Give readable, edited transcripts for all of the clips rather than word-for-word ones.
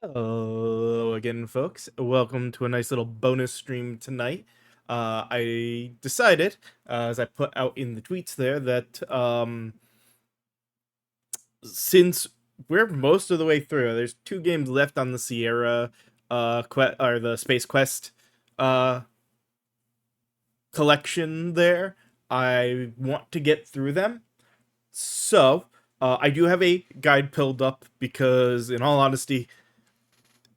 Hello again, folks. Welcome to a nice little bonus stream tonight. I decided, as I put out in the tweets there, that since we're most of the way through, there's 2 games left on the Sierra, or the Space Quest, collection there. I want to get through them. So, I do have a guide pulled up because, in all honesty,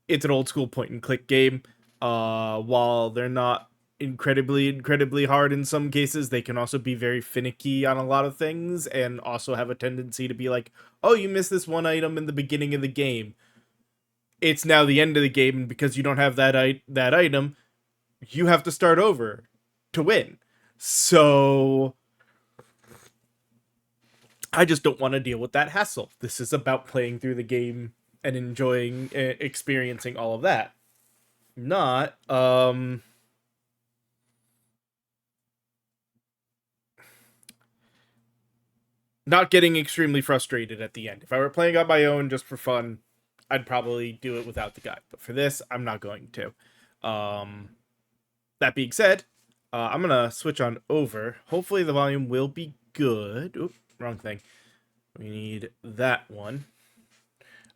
it's an old school point and click game. While they're not incredibly hard in some cases, they can also be very finicky on a lot of things and also have a tendency to be like, oh, you missed this one item in the beginning of the game. It's now the end of the game, and because you don't have that item, you have to start over to win. So I just don't want to deal with that hassle. This is about playing through the game and enjoying experiencing all of that. Not not getting extremely frustrated at the end. If I were playing on my own just for fun, I'd probably do it without the guide. But for this, I'm not going to. That being said, I'm gonna switch on over. Hopefully the volume will be good. Oop, wrong thing. We need that one.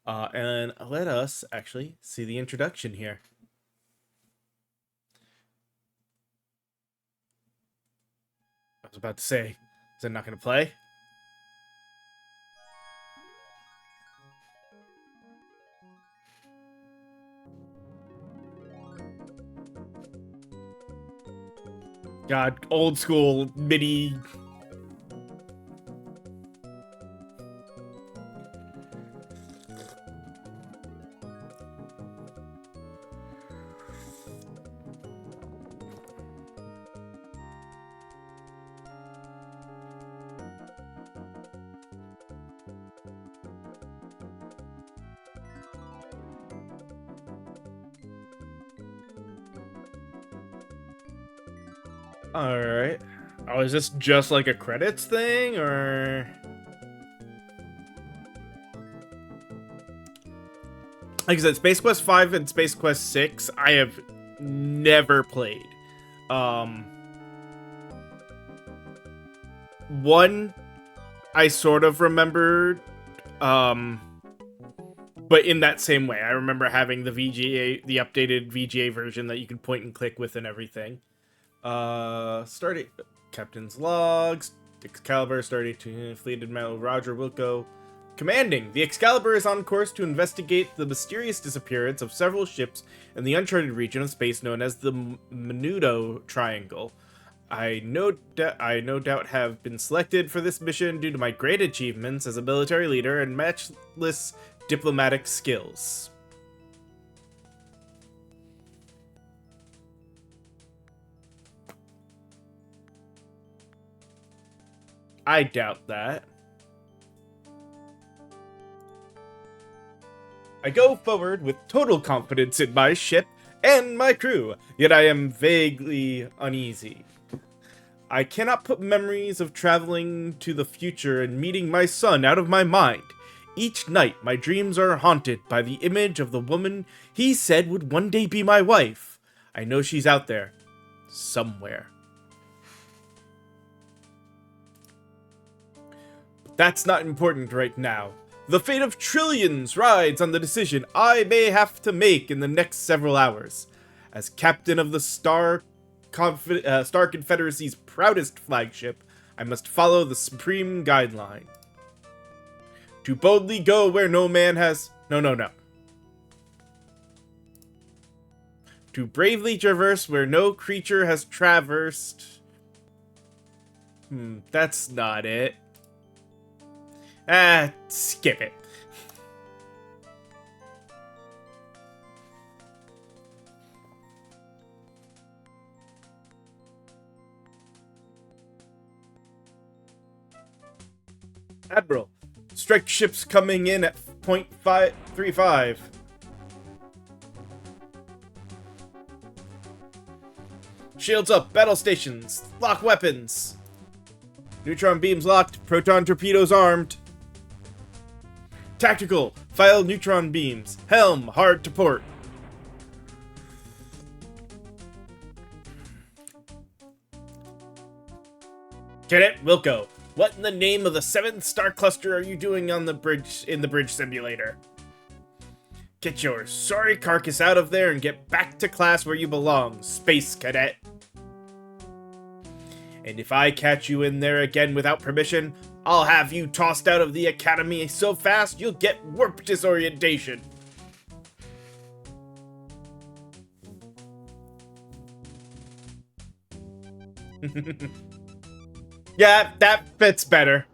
And let us actually see the introduction here. I was about to say, is it not going to play? God, old school MIDI. Alright. Oh, is this just like a credits thing, or... Like I said, Space Quest 5 and Space Quest 6, I have never played. One, I sort of remembered, but in that same way. I remember having the VGA, the updated VGA version that you could point and click with and everything. Starting Captain's Logs, Excalibur, starting to Fleet Admiral Roger Wilco. Commanding, the Excalibur is on course to investigate the mysterious disappearance of several ships in the uncharted region of space known as the Menudo Triangle. I no doubt have been selected for this mission due to my great achievements as a military leader and matchless diplomatic skills. I doubt that. I go forward with total confidence in my ship and my crew, yet I am vaguely uneasy. I cannot put memories of traveling to the future and meeting my son out of my mind. Each night, my dreams are haunted by the image of the woman he said would one day be my wife. I know she's out there, somewhere. But that's not important right now. The fate of trillions rides on the decision I may have to make in the next several hours. As captain of the Star Confederacy's proudest flagship, I must follow the supreme guideline. To boldly go where no man has... No. To bravely traverse where no creature has traversed... That's not it. Skip it. Admiral, strike ships coming in at .535. Shields up, battle stations, lock weapons. Neutron beams locked, proton torpedoes armed. Tactical, file neutron beams. Helm, hard to port. Cadet Wilco, what in the name of the 7th star cluster are you doing on the bridge in the bridge simulator? Get your sorry carcass out of there and get back to class where you belong, Space Cadet. And if I catch you in there again without permission, I'll have you tossed out of the academy so fast you'll get warp disorientation. Yeah, that fits better.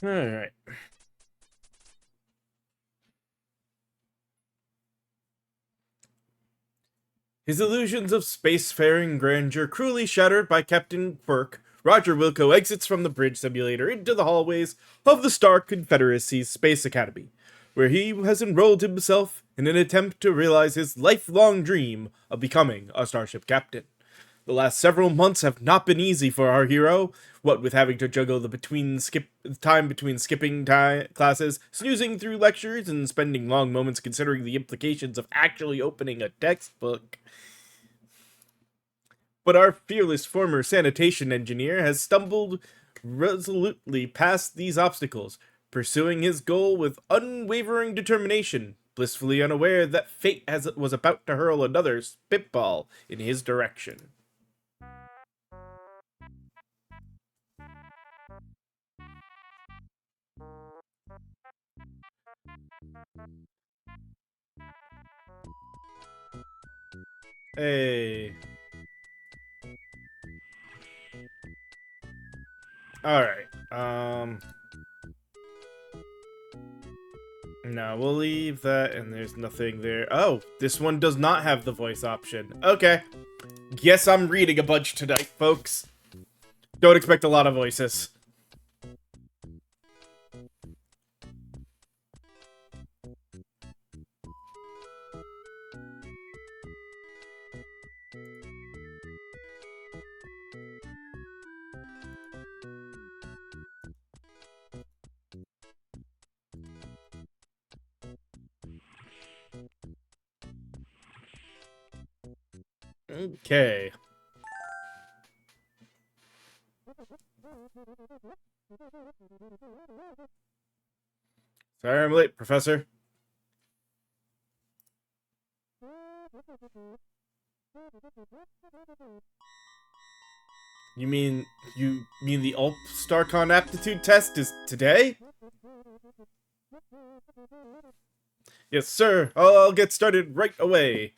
All right. His illusions of spacefaring grandeur cruelly shattered by Captain Quirk, Roger Wilco exits from the bridge simulator into the hallways of the Star Confederacy's Space Academy, where he has enrolled himself in an attempt to realize his lifelong dream of becoming a starship captain. The last several months have not been easy for our hero, what with having to juggle the time between skipping classes, snoozing through lectures, and spending long moments considering the implications of actually opening a textbook. But our fearless former sanitation engineer has stumbled resolutely past these obstacles, pursuing his goal with unwavering determination, blissfully unaware that fate was about to hurl another spitball in his direction. Hey. Alright, no, we'll leave that, and there's nothing there. Oh, this one does not have the voice option. Okay. Guess I'm reading a bunch tonight, folks. Don't expect a lot of voices. Okay. Sorry I'm late, Professor. You mean the Starcon aptitude test is today? Yes, sir. I'll get started right away.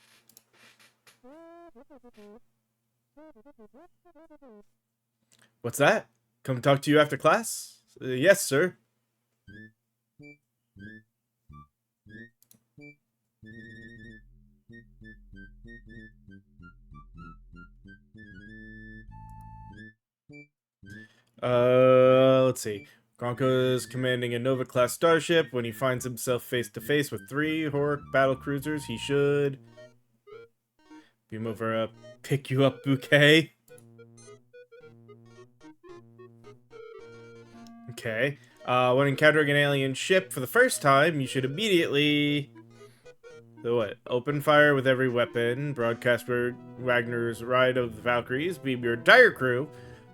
What's that? Come talk to you after class? Yes, sir. Let's see. Gronko is commanding a Nova-class starship. When he finds himself face-to-face with 3 Hork battle cruisers, he should beam over a pick-you-up bouquet. Okay. When encountering an alien ship for the first time, you should immediately... Open fire with every weapon, broadcast Wagner's Ride of the Valkyries, beam your entire crew.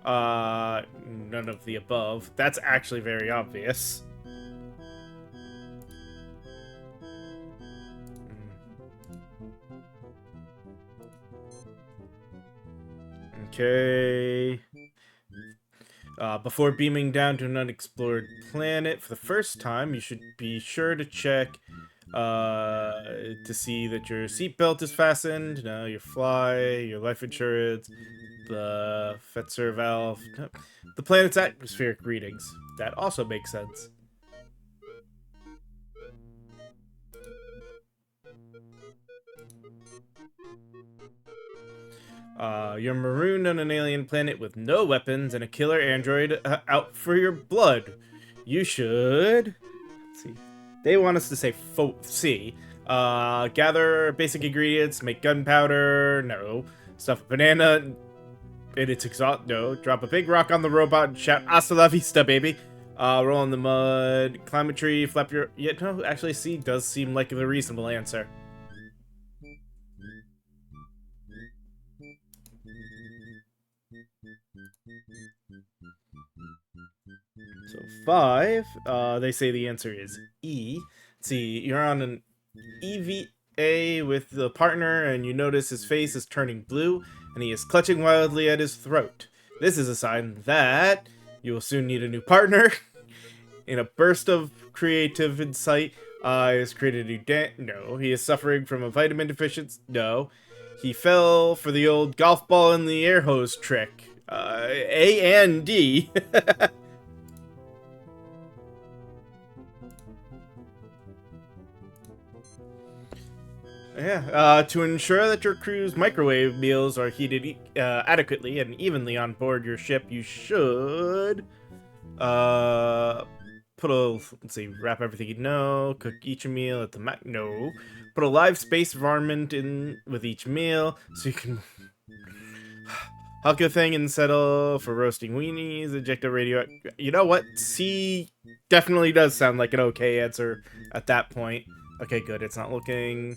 None of the above. That's actually very obvious. Okay. Before beaming down to an unexplored planet for the first time, you should be sure to check to see that your seatbelt is fastened, your fly, your life insurance, the Fetzer valve, the planet's atmospheric readings. That also makes sense. You're marooned on an alien planet with no weapons and a killer android out for your blood. You should... Let's see. They want us to say see. Gather basic ingredients, make gunpowder, no. Stuff a banana in its exhaust, no. Drop a big rock on the robot and shout, "Hasta la vista, baby." Roll in the mud, climb a tree, flap your... Yeah, no, actually, C does seem like the reasonable answer. So 5, they say the answer is E. Let's see, you're on an EVA with the partner, and you notice his face is turning blue, and he is clutching wildly at his throat. This is a sign that you will soon need a new partner. In a burst of creative insight, he has created a new no. He is suffering from a vitamin deficiency. No. He fell for the old golf ball in the air hose trick. A and D. Yeah, to ensure that your crew's microwave meals are heated adequately and evenly on board your ship, you should put a, let's see, wrap everything you know, cook each meal at the no, put a live space varmint in with each meal so you can huck a thing and settle for roasting weenies, eject a radio. You know what? C definitely does sound like an okay answer at that point. Okay, good. It's not looking...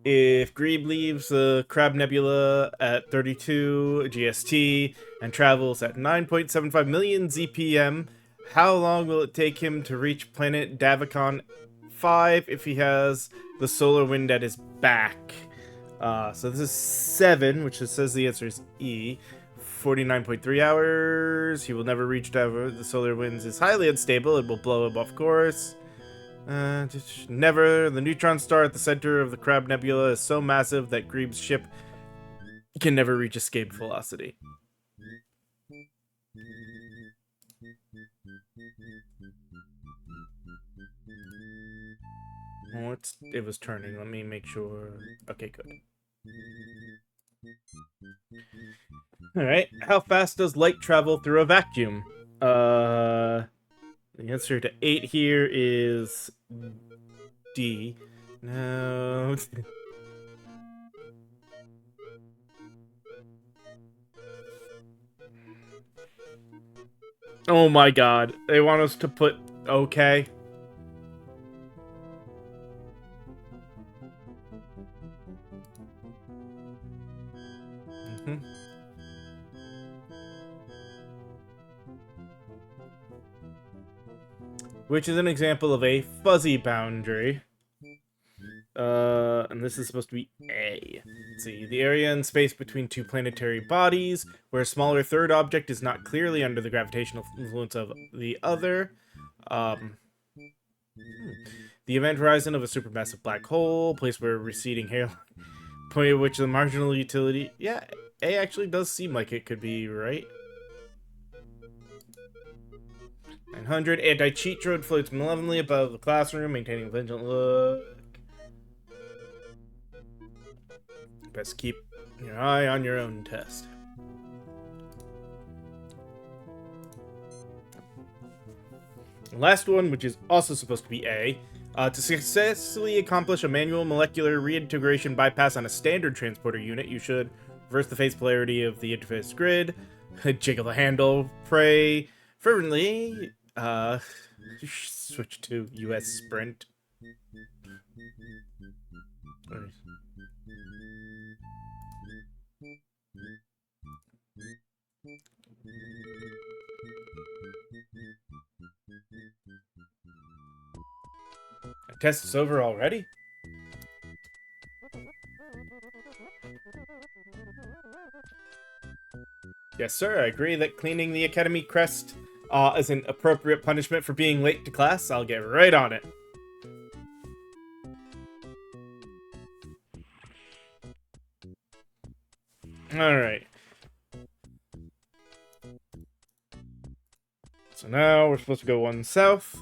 If Grebe leaves the Crab Nebula at 32 GST and travels at 9.75 million ZPM, how long will it take him to reach planet Davicon 5 if he has the solar wind at his back? So this is 7, which says the answer is E. 49.3 hours. He will never reach Davicon. The solar winds is highly unstable. It will blow him off course. Never. The neutron star at the center of the Crab Nebula is so massive that Grebe's ship can never reach escape velocity. Oh, it was turning. Let me make sure. Okay, good. Alright, how fast does light travel through a vacuum? The answer to 8 here is D. No. Oh my god. They want us to put okay. Which is an example of a fuzzy boundary. And this is supposed to be A. Let's see, the area in space between two planetary bodies, where a smaller third object is not clearly under the gravitational influence of the other. The event horizon of a supermassive black hole, place where a receding hairline, point at which the marginal utility... Yeah, A actually does seem like it could be right. 900. Anti-cheat droid floats malevolently above the classroom, maintaining a vigilant look. Best keep your eye on your own test. The last one, which is also supposed to be A. To successfully accomplish a manual molecular reintegration bypass on a standard transporter unit, you should reverse the phase polarity of the interface grid, jiggle the handle, pray fervently, switch to US Sprint. The test is over already? Yes, sir. I agree that cleaning the Academy crest is an appropriate punishment for being late to class. I'll get right on it. Alright. So now we're supposed to go one south.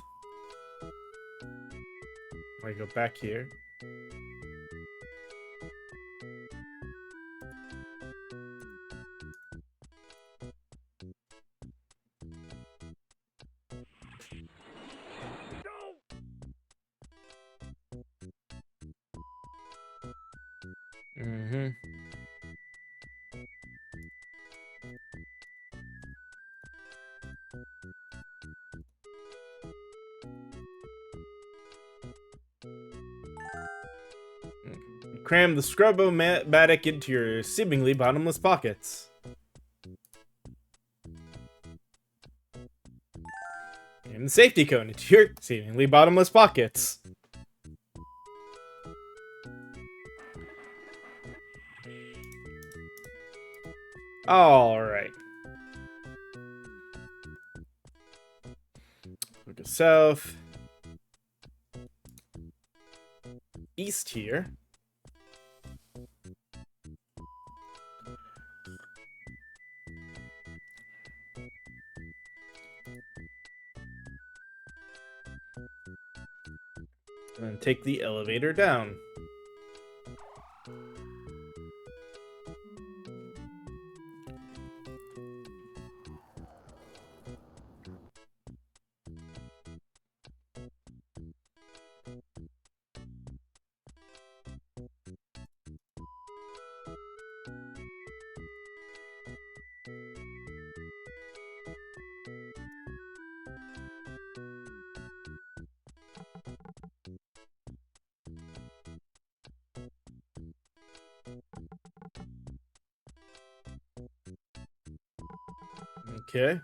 I go back here. Mm-hmm. Cram the Scrub-O-Matic into your seemingly bottomless pockets. And the safety cone into your seemingly bottomless pockets. Alright. We'll go south. East here. And then take the elevator down. Okay.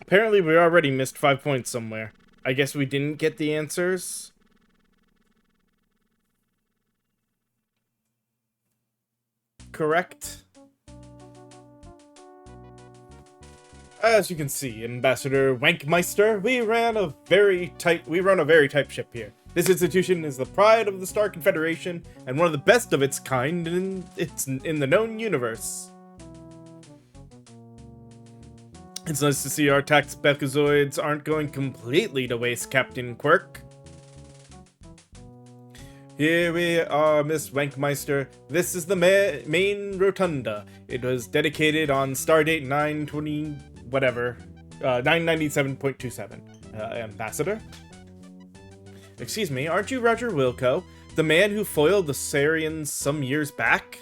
Apparently we already missed 5 points somewhere. I guess we didn't get the answers. Correct. As you can see, Ambassador Wankmeister, we run a very tight ship here. This institution is the pride of the Star Confederation and one of the best of its kind in the known universe. It's nice to see our tax Bechazoids aren't going completely to waste, Captain Quirk. Here we are, Miss Wankmeister. This is the main rotunda. It was dedicated on Stardate 920 whatever, 997.27. Ambassador? Excuse me, aren't you Roger Wilco, the man who foiled the Sarians some years back?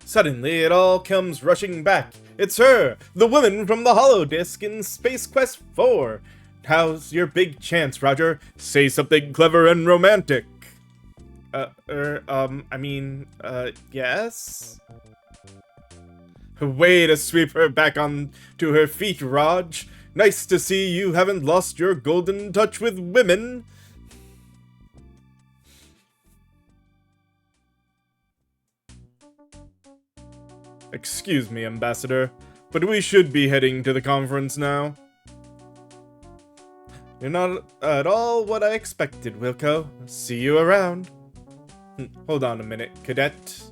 Suddenly, it all comes rushing back. It's her, the woman from the holodisc in Space Quest 4. How's your big chance, Roger? Say something clever and romantic. Yes? Way to sweep her back on to her feet, Raj. Nice to see you haven't lost your golden touch with women. Excuse me, Ambassador, but we should be heading to the conference now. You're not at all what I expected, Wilco. See you around. Hold on a minute, Cadet.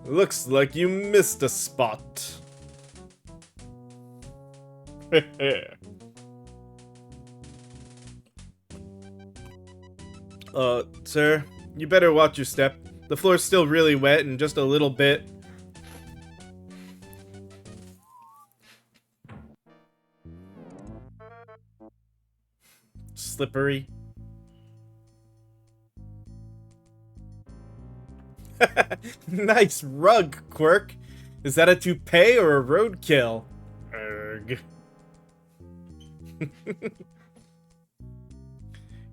Looks like you missed a spot. Sir, you better watch your step. The floor's still really wet and just a little bit. Slippery. Nice rug, Quirk. Is that a toupee or a roadkill? Erg.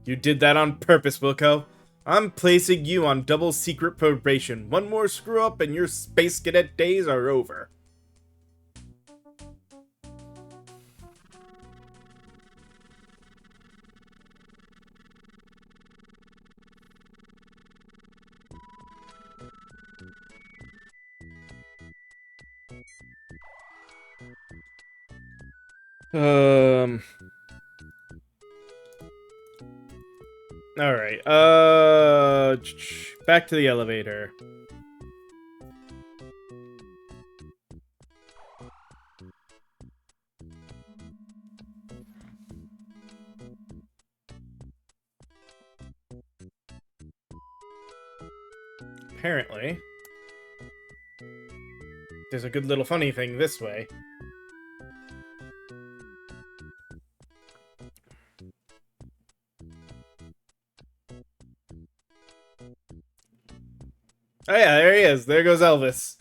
You did that on purpose, Wilco. I'm placing you on double secret probation. One more screw up and your Space Cadet days are over. Alright, back to the elevator. Apparently, there's a good little funny thing this way. Oh yeah, there he is. There goes Elvis.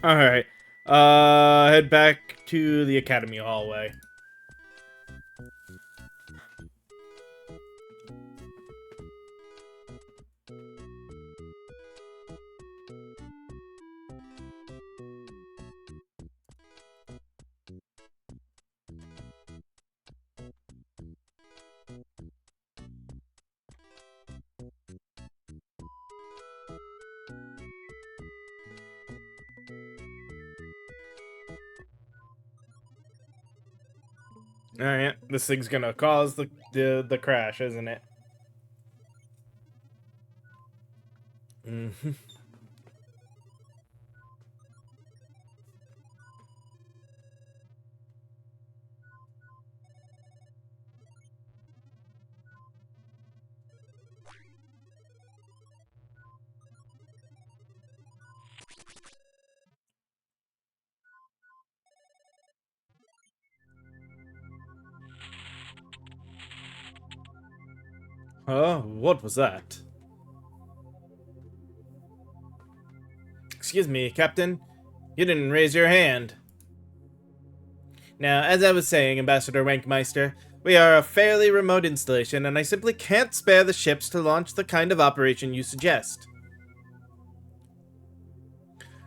Alright. Head back to the Academy hallway. Alright, this thing's gonna cause the crash, isn't it? Mm-hmm. What was that? Excuse me, Captain. You didn't raise your hand. Now, as I was saying, Ambassador Wankmeister, we are a fairly remote installation, and I simply can't spare the ships to launch the kind of operation you suggest.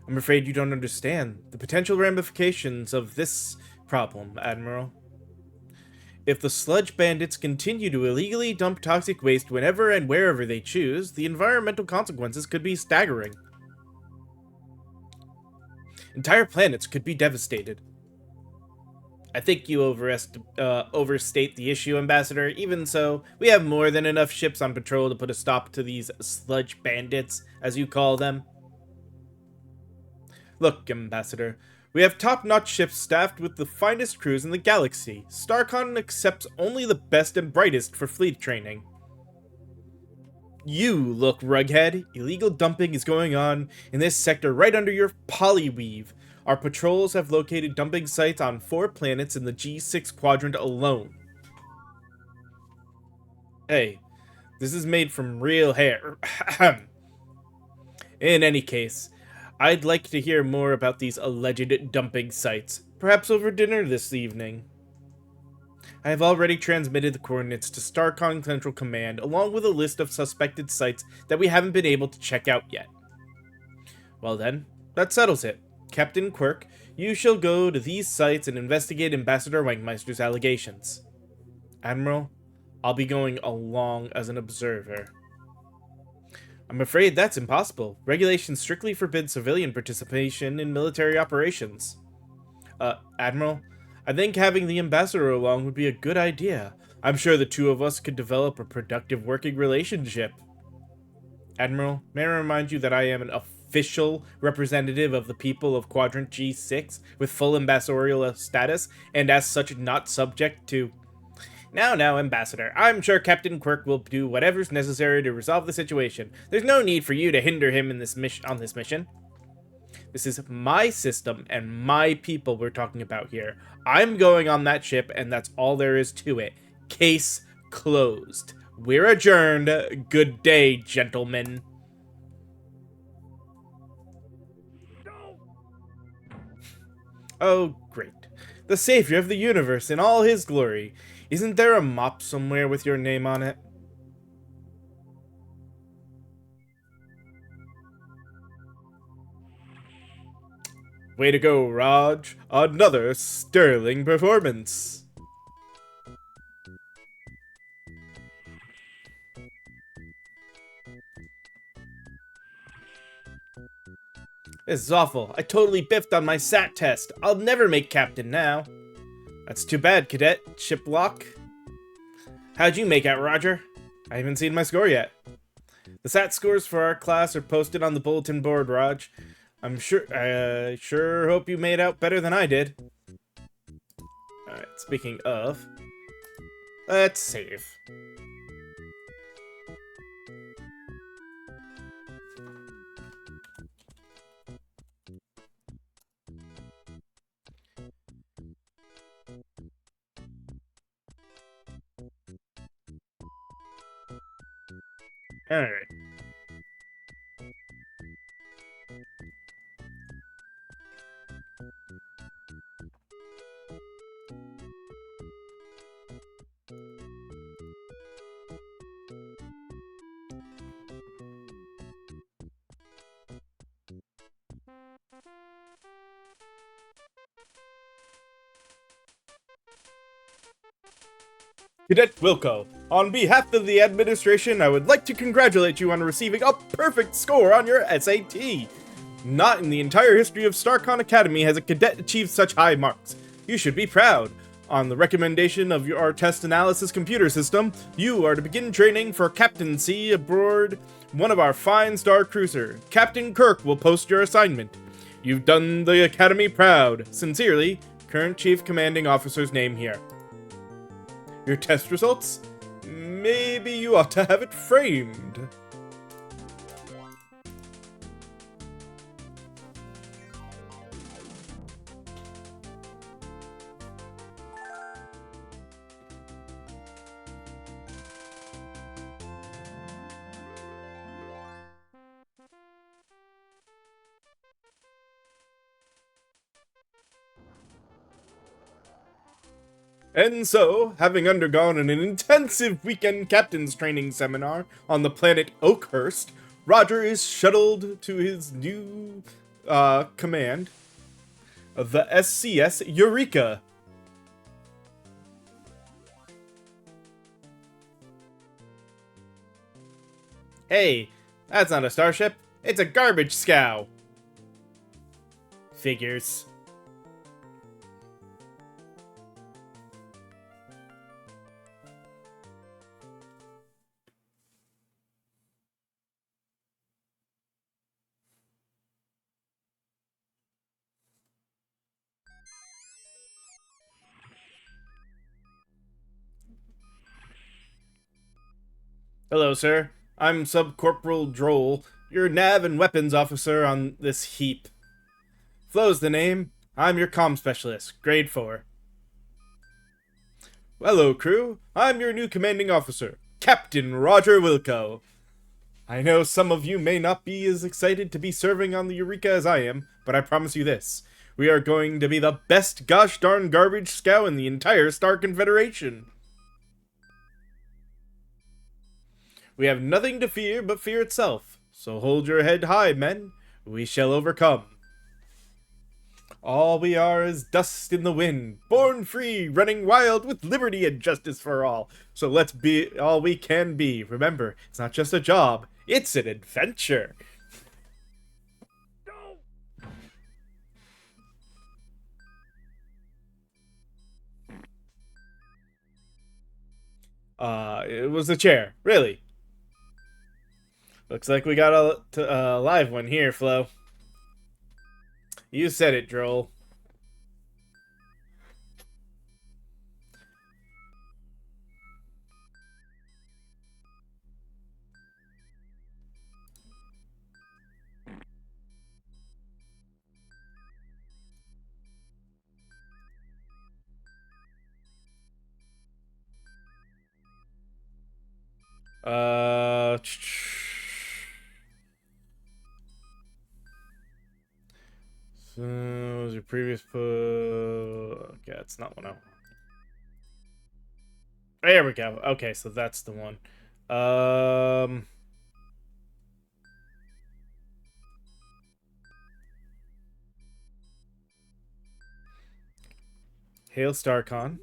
I'm afraid you don't understand the potential ramifications of this problem, Admiral. If the sludge bandits continue to illegally dump toxic waste whenever and wherever they choose, the environmental consequences could be staggering. Entire planets could be devastated. I think you overstate the issue, Ambassador. Even so, we have more than enough ships on patrol to put a stop to these sludge bandits, as you call them. Look, Ambassador, we have top-notch ships staffed with the finest crews in the galaxy. Starcon accepts only the best and brightest for fleet training. You look, Rughead. Illegal dumping is going on in this sector right under your polyweave. Our patrols have located dumping sites on 4 planets in the G6 quadrant alone. Hey, this is made from real hair. In any case, I'd like to hear more about these alleged dumping sites, perhaps over dinner this evening. I have already transmitted the coordinates to Starcon Central Command, along with a list of suspected sites that we haven't been able to check out yet. Well then, that settles it. Captain Quirk, you shall go to these sites and investigate Ambassador Wankmeister's allegations. Admiral, I'll be going along as an observer. I'm afraid that's impossible. Regulations strictly forbid civilian participation in military operations. Admiral, I think having the ambassador along would be a good idea. I'm sure the two of us could develop a productive working relationship. Admiral, may I remind you that I am an official representative of the people of Quadrant G6 with full ambassadorial status, and as such not subject to... Now, Ambassador, I'm sure Captain Quirk will do whatever's necessary to resolve the situation. There's no need for you to hinder him in this on this mission. This is my system and my people we're talking about here. I'm going on that ship, and that's all there is to it. Case closed. We're adjourned. Good day, gentlemen. Oh, great. The savior of the universe in all his glory. Isn't there a mop somewhere with your name on it? Way to go, Raj. Another sterling performance. This is awful. I totally biffed on my SAT test. I'll never make captain now. That's too bad, Cadet. Shiplock. How'd you make out, Roger? I haven't seen my score yet. The SAT scores for our class are posted on the bulletin board, Raj. I sure hope you made out better than I did. Alright, speaking of, let's save. Alright. Cadet Wilco, on behalf of the administration, I would like to congratulate you on receiving a perfect score on your SAT. Not in the entire history of StarCon Academy has a cadet achieved such high marks. You should be proud. On the recommendation of our test analysis computer system, you are to begin training for captaincy aboard one of our fine star cruiser. Captain Kirk will post your assignment. You've done the Academy proud. Sincerely, current Chief Commanding Officer's name here. Your test results? Maybe you ought to have it framed. And so, having undergone an intensive weekend captain's training seminar on the planet Oakhurst, Roger is shuttled to his new command, the SCS Eureka. Hey, that's not a starship. It's a garbage scow. Figures. Hello, sir. I'm Subcorporal Droll, your nav and weapons officer on this heap. Flo's the name. I'm your comm specialist, grade 4. Hello, crew. I'm your new commanding officer, Captain Roger Wilco. I know some of you may not be as excited to be serving on the Eureka as I am, but I promise you this. We are going to be the best gosh darn garbage scow in the entire Star Confederation. We have nothing to fear but fear itself, so hold your head high, men. We shall overcome. All we are is dust in the wind, born free, running wild with liberty and justice for all. So let's be all we can be. Remember, it's not just a job, it's an adventure. It was a chair, really. Looks like we got a live one here, Flo. You said it, Droll. Uh... So, was your previous okay, it's not one I... There we go. Okay, so that's the one. Hail Starcon.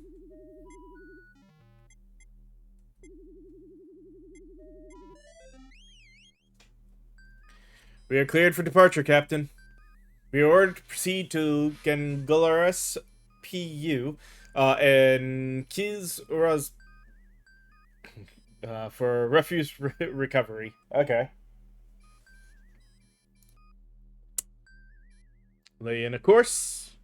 We are cleared for departure, Captain. We are ordered to proceed to Gengularis PU and Kiz Uraz for refuse recovery. Okay. Lay in a course.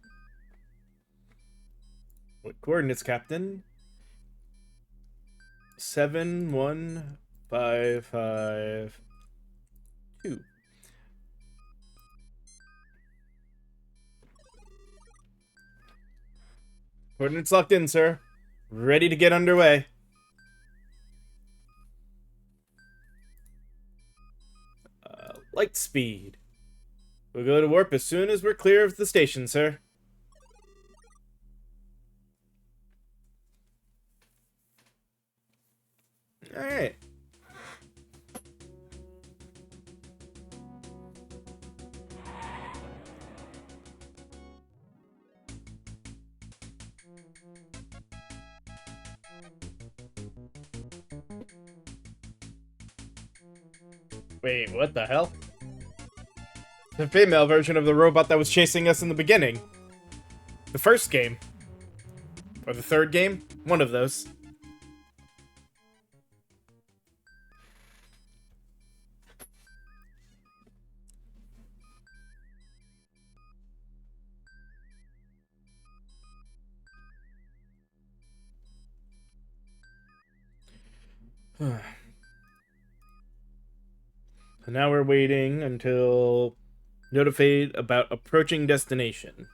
What coordinates, Captain? 71552. Coordinates locked in, sir. Ready to get underway. Light speed. We'll go to warp as soon as we're clear of the station, sir. Alright. Wait, what the hell? The female version of the robot that was chasing us in the beginning. The first game. Or the third game? One of those. So now we're waiting until notified about approaching destination.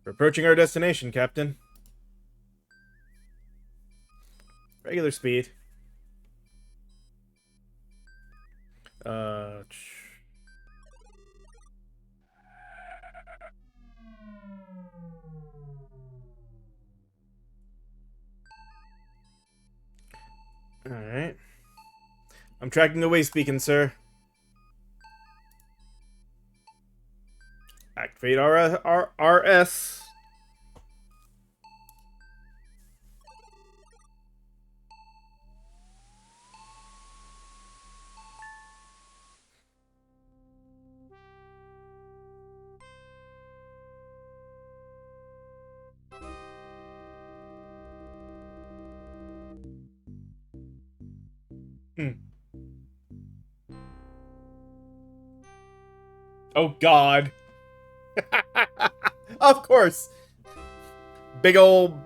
We're approaching our destination, Captain. Regular speed. Alright. I'm tracking the waste beacon, sir. Activate RS. Oh, God. Of course. Big old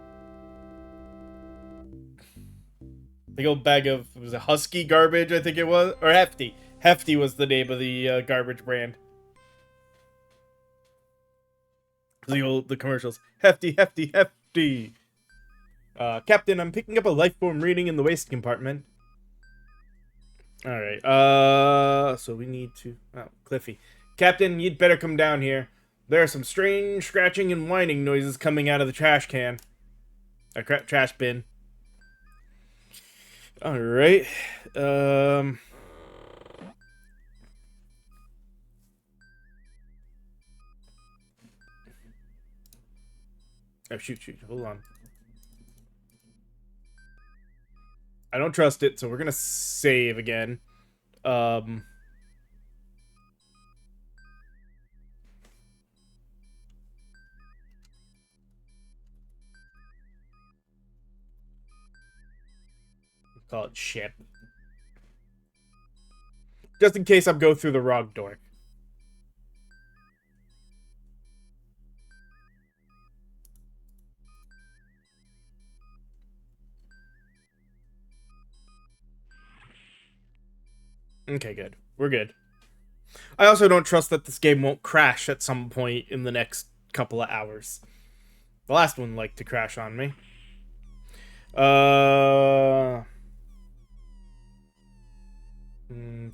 bag of, was it Husky garbage, I think it was? Or Hefty. Hefty was the name of the garbage brand. The commercials. Hefty, hefty, hefty. Captain, I'm picking up a lifeform reading in the waste compartment. Alright, so we need to... Oh, Cliffy. Captain, you'd better come down here. There are some strange scratching and whining noises coming out of the trash can. Trash bin. Alright, Oh, shoot. Hold on. I don't trust it, so we're gonna save again. Um... Call it ship. Just in case I'm go through the wrong door. Okay, good. We're good. I also don't trust that this game won't crash at some point in the next couple of hours. The last one liked to crash on me.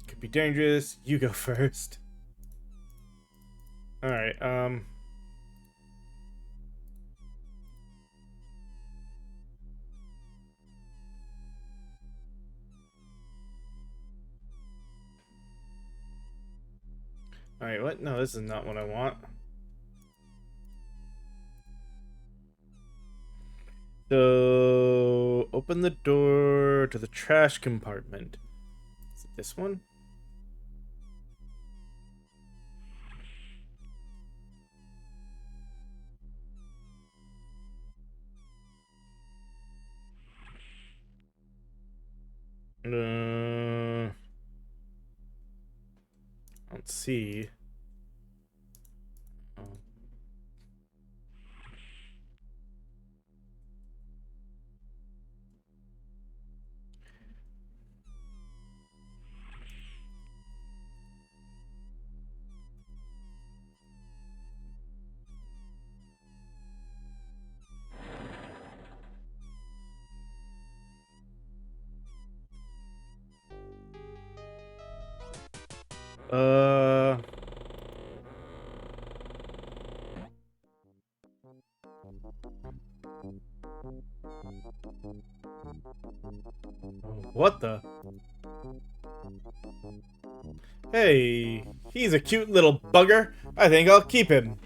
Could be dangerous. You go first. Alright, Alright, what? No, this is not what I want. So, open the door to the trash compartment. Is it this one? Let's see. Uh... What the? Hey, he's a cute little bugger. I think I'll keep him.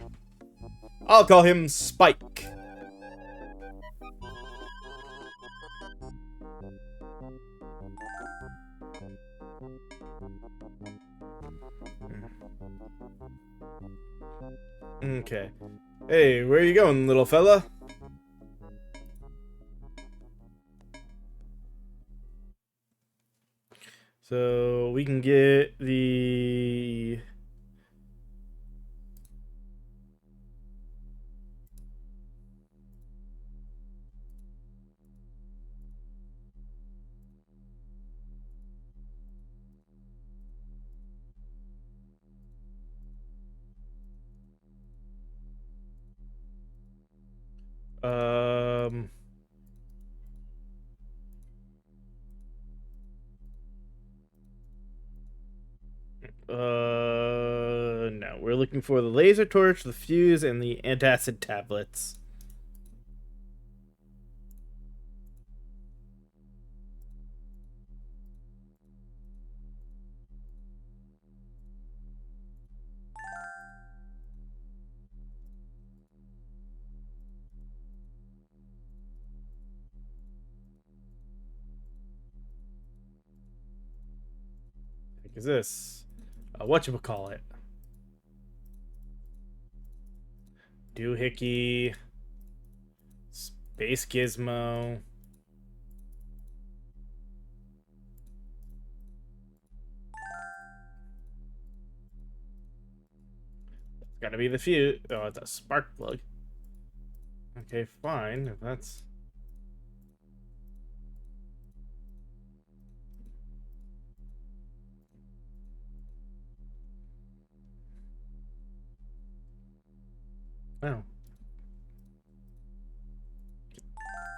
I'll call him Spike. Okay. Hey, where are you going, little fella? So we can get the... Um... No. We're looking for the laser torch, the fuse, and the antacid tablets. What is this? Whatchamacallit? Doohickey. Space Gizmo. Gotta be the fuse. Oh, it's a spark plug. Okay, fine. If that's... Oh.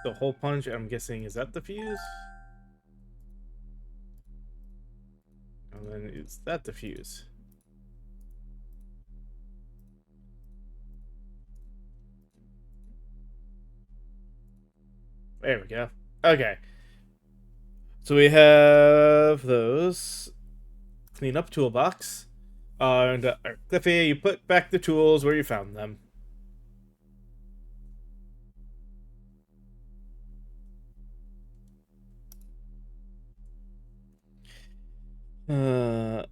The hole punch, I'm guessing, is that the fuse? And then is that the fuse? There we go. Okay. So we have those. Clean up toolbox. And Cliffy, you put back the tools where you found them. An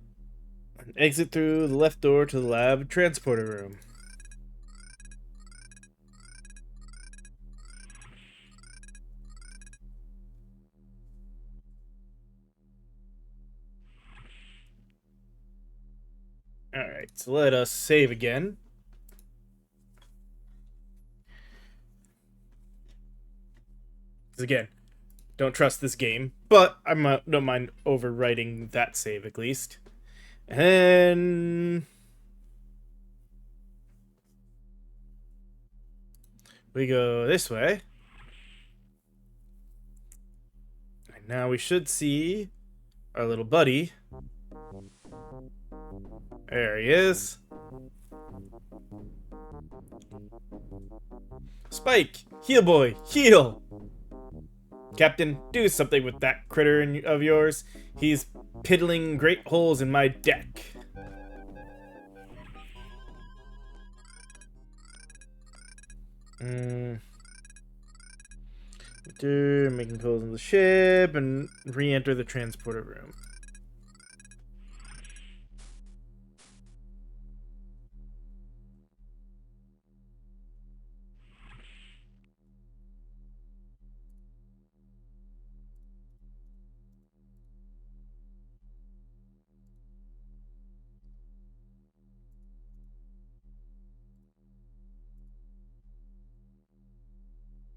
exit through the left door to the lab transporter room. Alright, so let us save again. Because again, don't trust this game, but I don't mind overwriting that save at least. And we go this way. And now we should see our little buddy. There he is. Spike! Heal boy! Heal! Captain, do something with that critter of yours. He's piddling great holes in my deck. Making calls on the ship and re-enter the transporter room.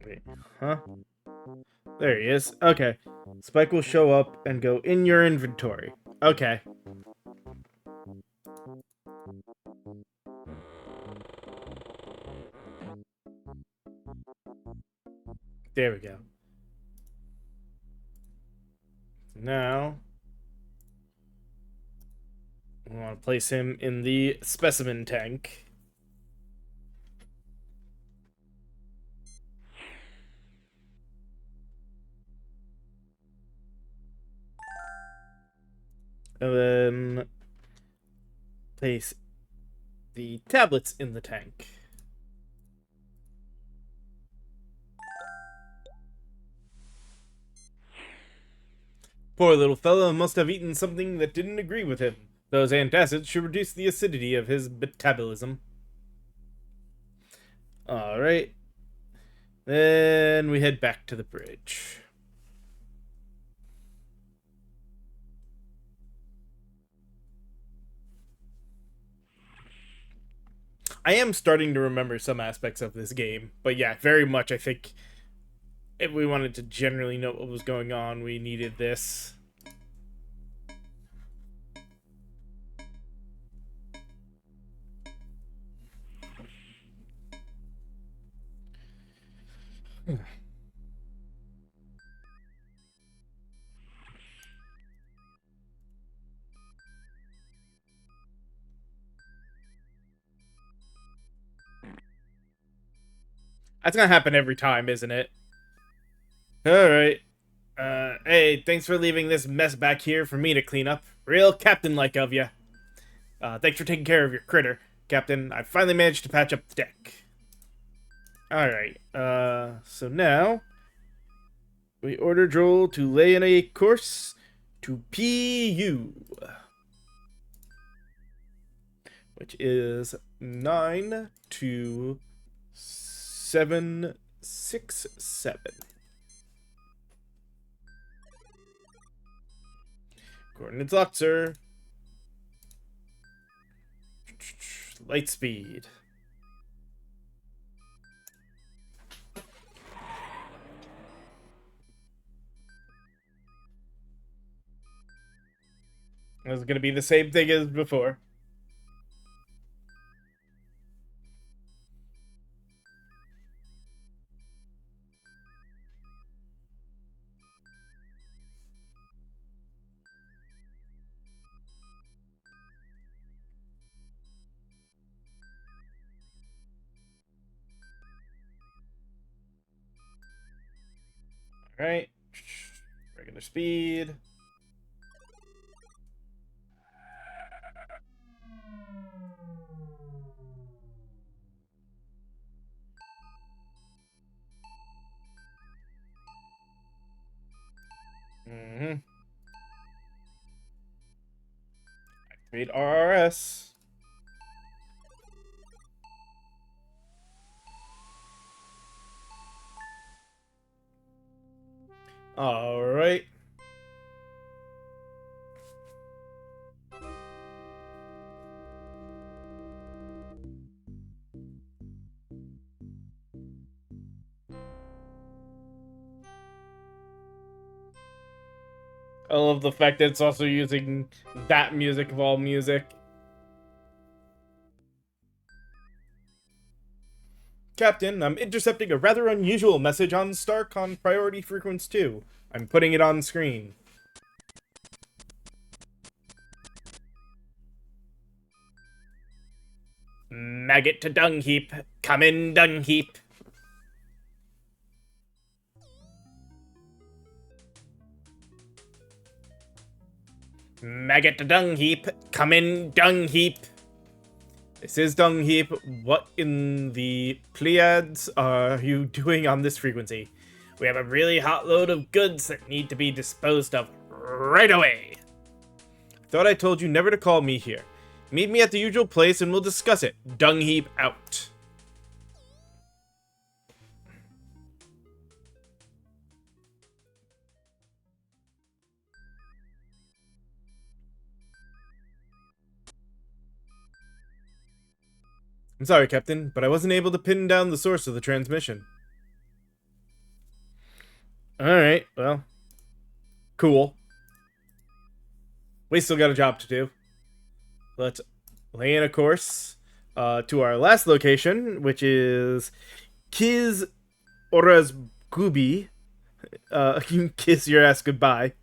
Wait, huh? There he is. Okay. Spike will show up and go in your inventory. Okay. There we go. Now, we want to place him in the specimen tank. And then place the tablets in the tank. Poor little fellow must have eaten something that didn't agree with him. Those antacids should reduce the acidity of his metabolism. Alright. Then we head back to the bridge. I am starting to remember some aspects of this game, but yeah, very much I think if we wanted to generally know what was going on, we needed this. That's gonna happen every time, isn't it? Alright. Hey, thanks for leaving this mess back here for me to clean up. Real captain-like of you. Thanks for taking care of your critter, Captain. I finally managed to patch up the deck. Alright, so now we order Joel to lay in a course to PU, which is 92767. Coordinates locked, sir. Light speed. It's gonna be the same thing as before. Alright. Regular speed. Read RRS. Alright. I love the fact that it's also using that music of all music. Captain, I'm intercepting a rather unusual message on Starcon Priority Frequency 2. I'm putting it on screen. Maggot to dung heap. Come in, dung heap. Maggot to dung heap. Come in, dung heap. This is Dung Heap. What in the Pleiades are you doing on this frequency? We have a really hot load of goods that need to be disposed of right away. I thought I told you never to call me here. Meet me at the usual place and we'll discuss it. Dung Heap out. I'm sorry, Captain, but I wasn't able to pin down the source of the transmission. Alright, well. Cool. We still got a job to do. Let's lay in a course to our last location, which is Kiz Orazgubi. You can kiss your ass goodbye.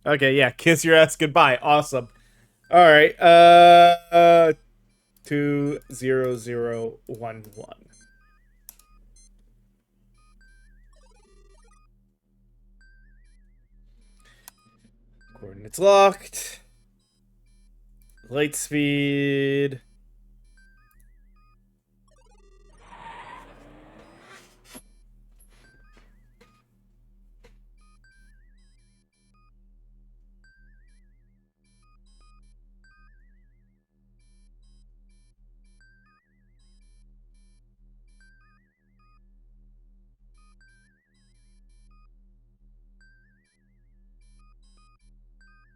Okay, yeah, kiss your ass goodbye. Awesome. Alright, 20011. Coordinates locked. Light speed.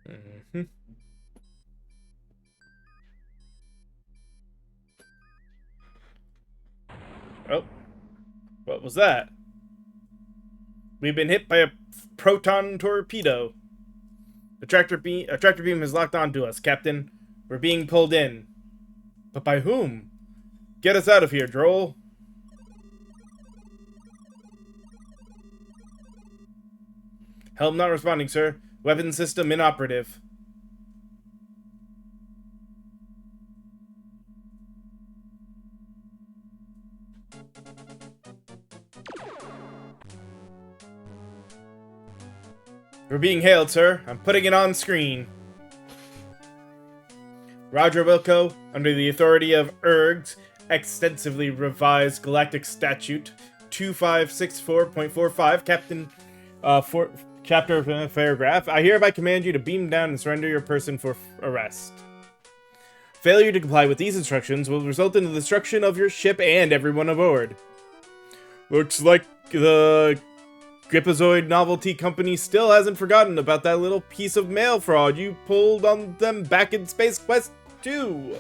Mm-hmm. Oh, what was that? We've been hit by a proton torpedo. A tractor beam is locked onto us, Captain. We're being pulled in. But by whom? Get us out of here, Droll. Helm not responding, sir. Weapon system inoperative. We're being hailed, sir. I'm putting it on screen. Roger Wilco, under the authority of ERG's extensively revised Galactic Statute 2564.45, Captain, chapter paragraph, I hereby command you to beam down and surrender your person for arrest. Failure to comply with these instructions will result in the destruction of your ship and everyone aboard. Looks like the Gripazoid Novelty Company still hasn't forgotten about that little piece of mail fraud you pulled on them back in Space Quest 2.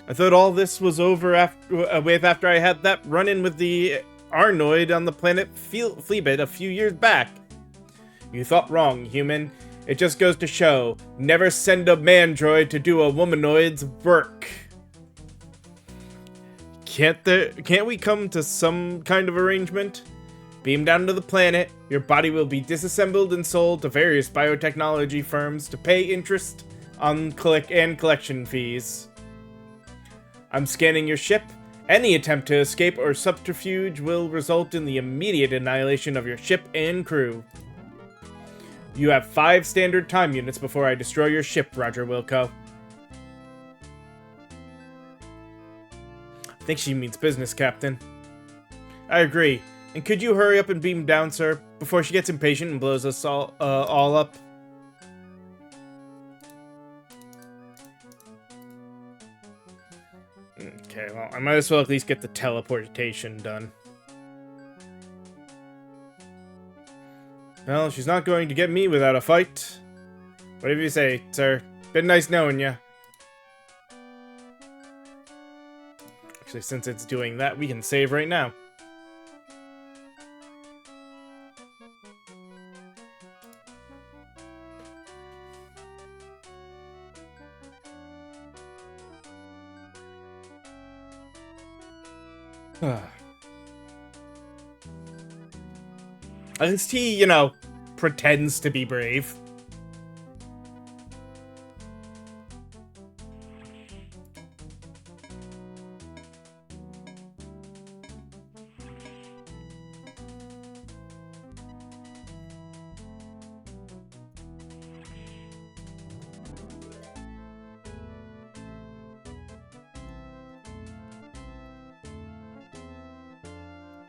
I thought all this was over after I had that run-in with the Arnoid on the planet Fleabit a few years back. You thought wrong, human. It just goes to show, never send a mandroid to do a womanoid's work. Can't we come to some kind of arrangement? Beam down to the planet, your body will be disassembled and sold to various biotechnology firms to pay interest on collection fees. I'm scanning your ship. Any attempt to escape or subterfuge will result in the immediate annihilation of your ship and crew. You have 5 standard time units before I destroy your ship, Roger Wilco. I think she means business, Captain. I agree. And could you hurry up and beam down, sir, before she gets impatient and blows us all up? Okay, well, I might as well at least get the teleportation done. Well, she's not going to get me without a fight. Whatever you say, sir. Been nice knowing ya. Actually, since it's doing that, we can save right now. At least he, you know, pretends to be brave.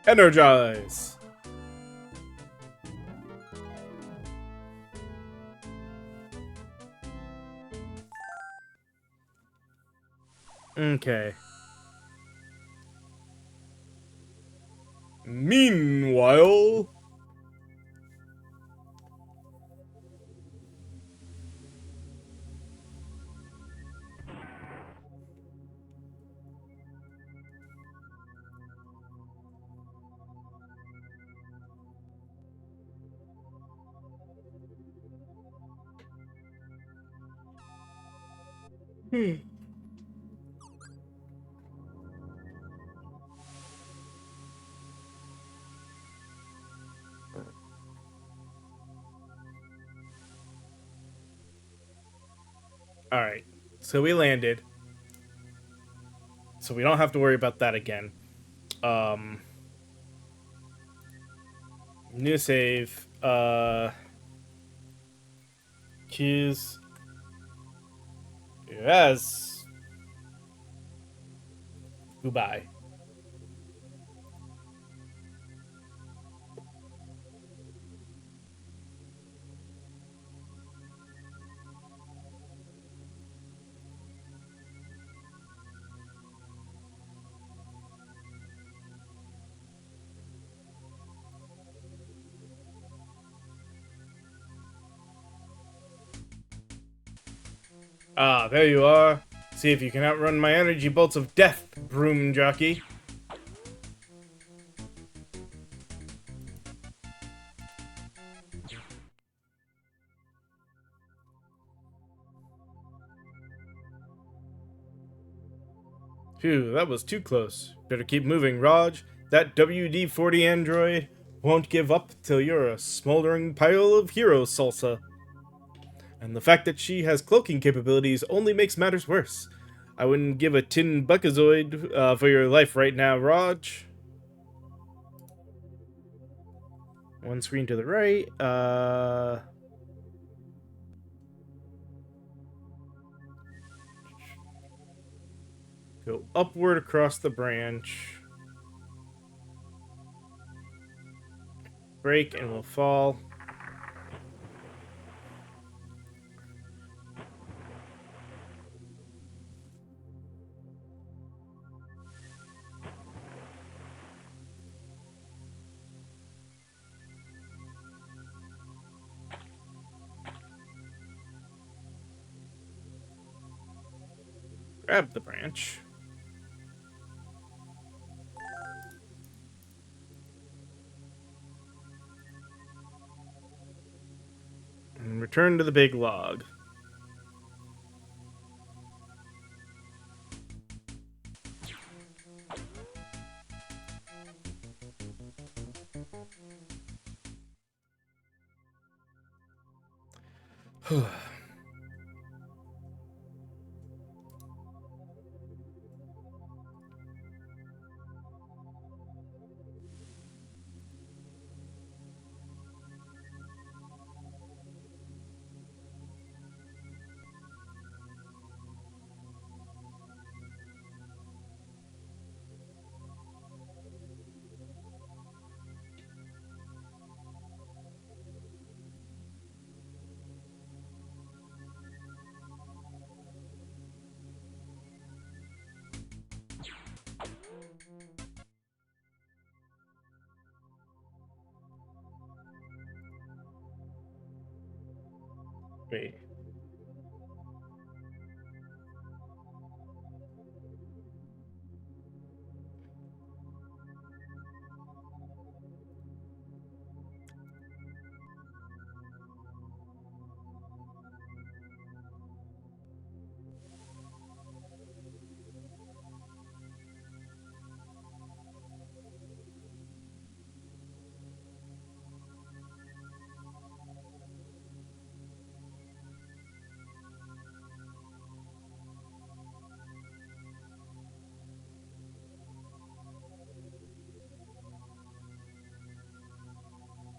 Energize! Okay. Meanwhile... Alright, so we landed. So we don't have to worry about that again. New save. Keys. Yes. Goodbye. Ah, there you are. See if you can outrun my energy bolts of death, broom jockey. Phew, that was too close. Better keep moving, Raj. That WD-40 android won't give up till you're a smoldering pile of hero salsa. And the fact that she has cloaking capabilities only makes matters worse. I wouldn't give a tin buckazoid for your life right now, Raj. One screen to the right. Go upward across the branch. Break and we'll fall. Grab the branch. And return to the big log. Wait.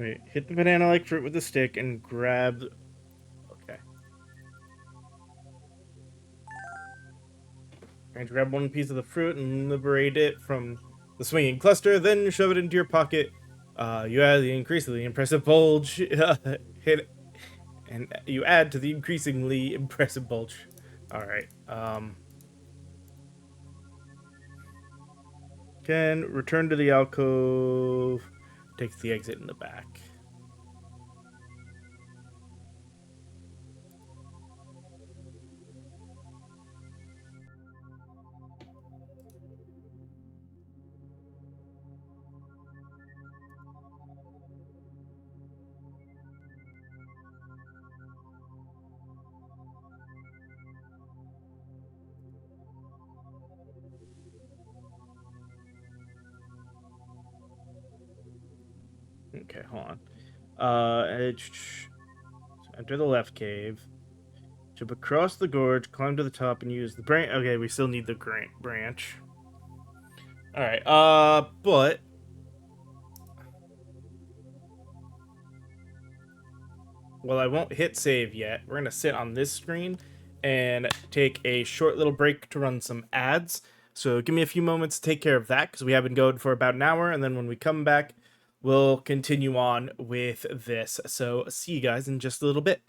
Wait, hit the banana-like fruit with the stick and grab. Okay. Trying to grab one piece of the fruit and liberate it from the swinging cluster, then shove it into your pocket. You add the increasingly impressive bulge. Hit, and you add to the increasingly impressive bulge. All right. Can return to the alcove. Takes the exit in the back. Okay, hold on. Enter the left cave. Jump across the gorge, climb to the top, and use the branch. Okay, we still need the branch. All right. But well, I won't hit save yet. We're gonna sit on this screen and take a short little break to run some ads. So give me a few moments to take care of that because we have been going for about an hour, and then when we come back, we'll continue on with this. So see you guys in just a little bit.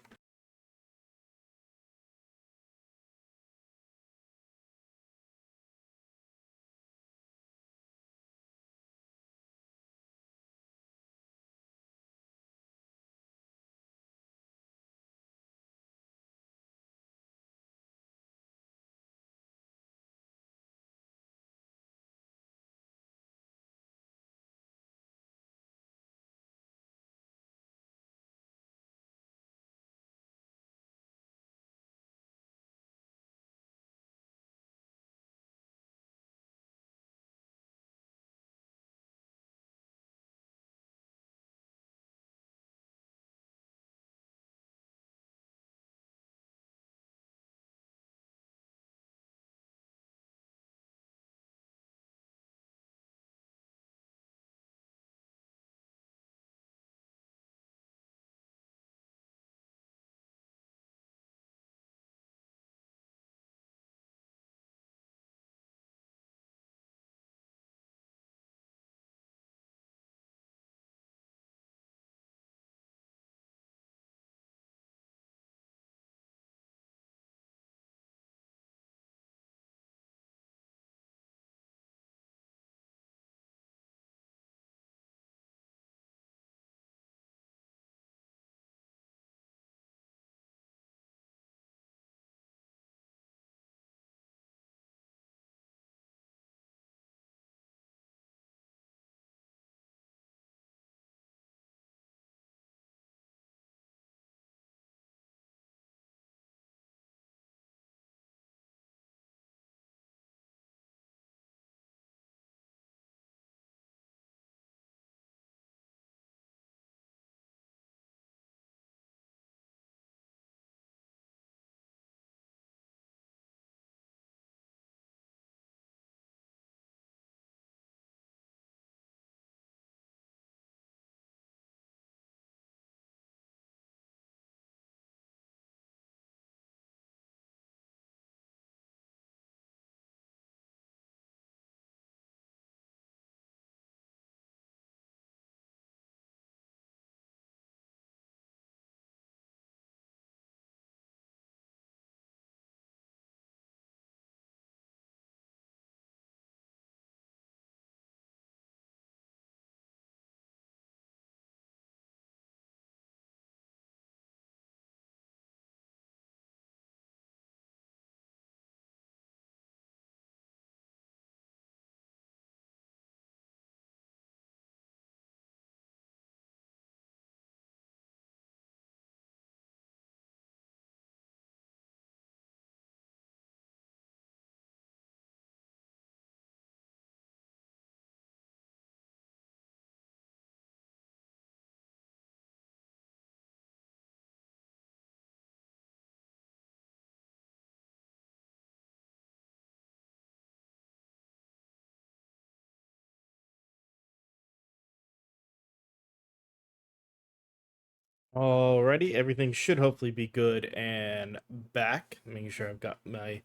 Alrighty, everything should hopefully be good and back. Making sure I've got my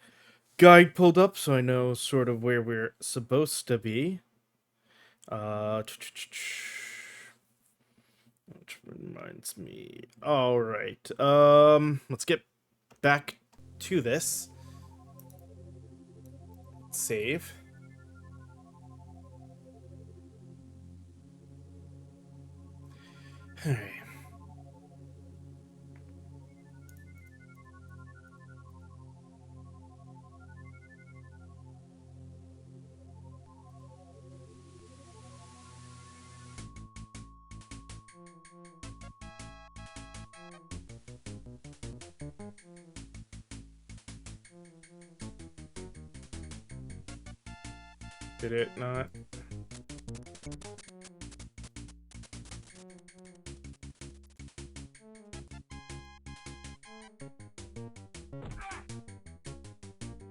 guide pulled up so I know sort of where we're supposed to be. Which reminds me. Alright. Let's get back to this. Save. Alright. Did it not?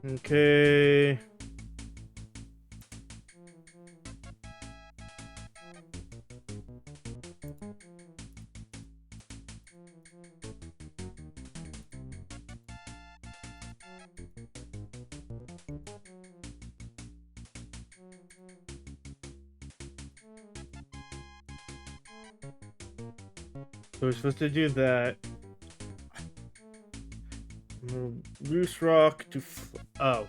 Okay. So we're supposed to do that. Loose rock to. Oh.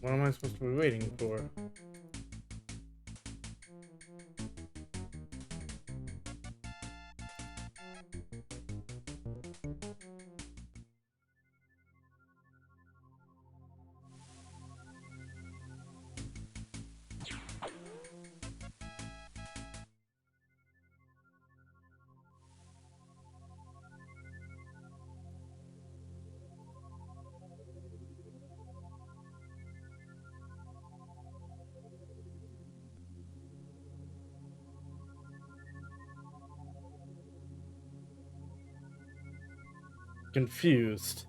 What am I supposed to be waiting for? Confused.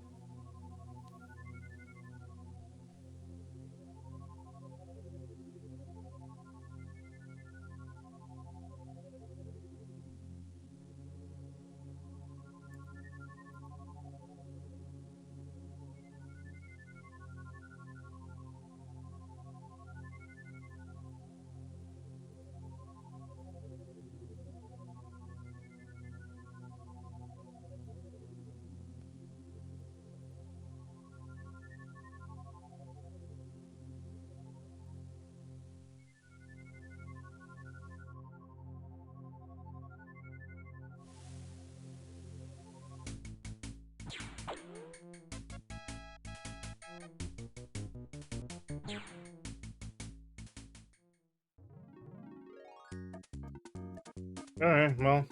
Alright, well.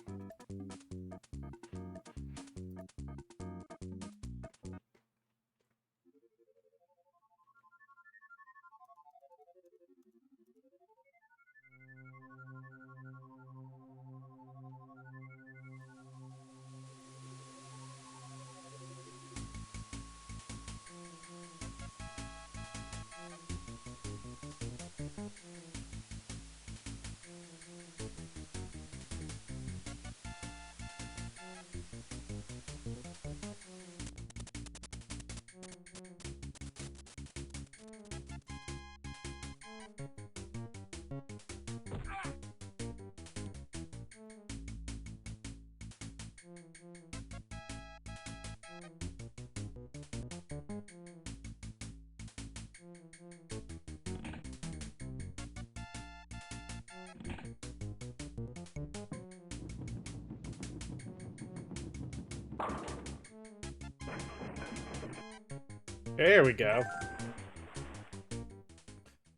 There we go.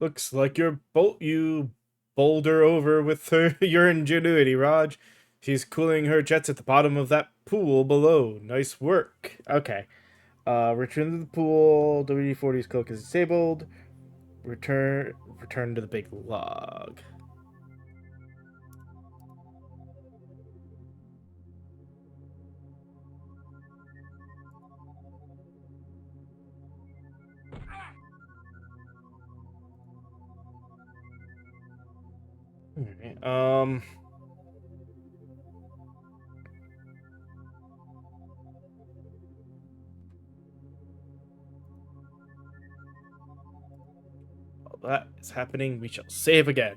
Looks like you bowled her over with your ingenuity, Raj. She's cooling her jets at the bottom of that pool below. Nice work. Okay. Return to the pool. WD-40's cloak is disabled. Return to the big log. Alright, while that is happening, we shall save again.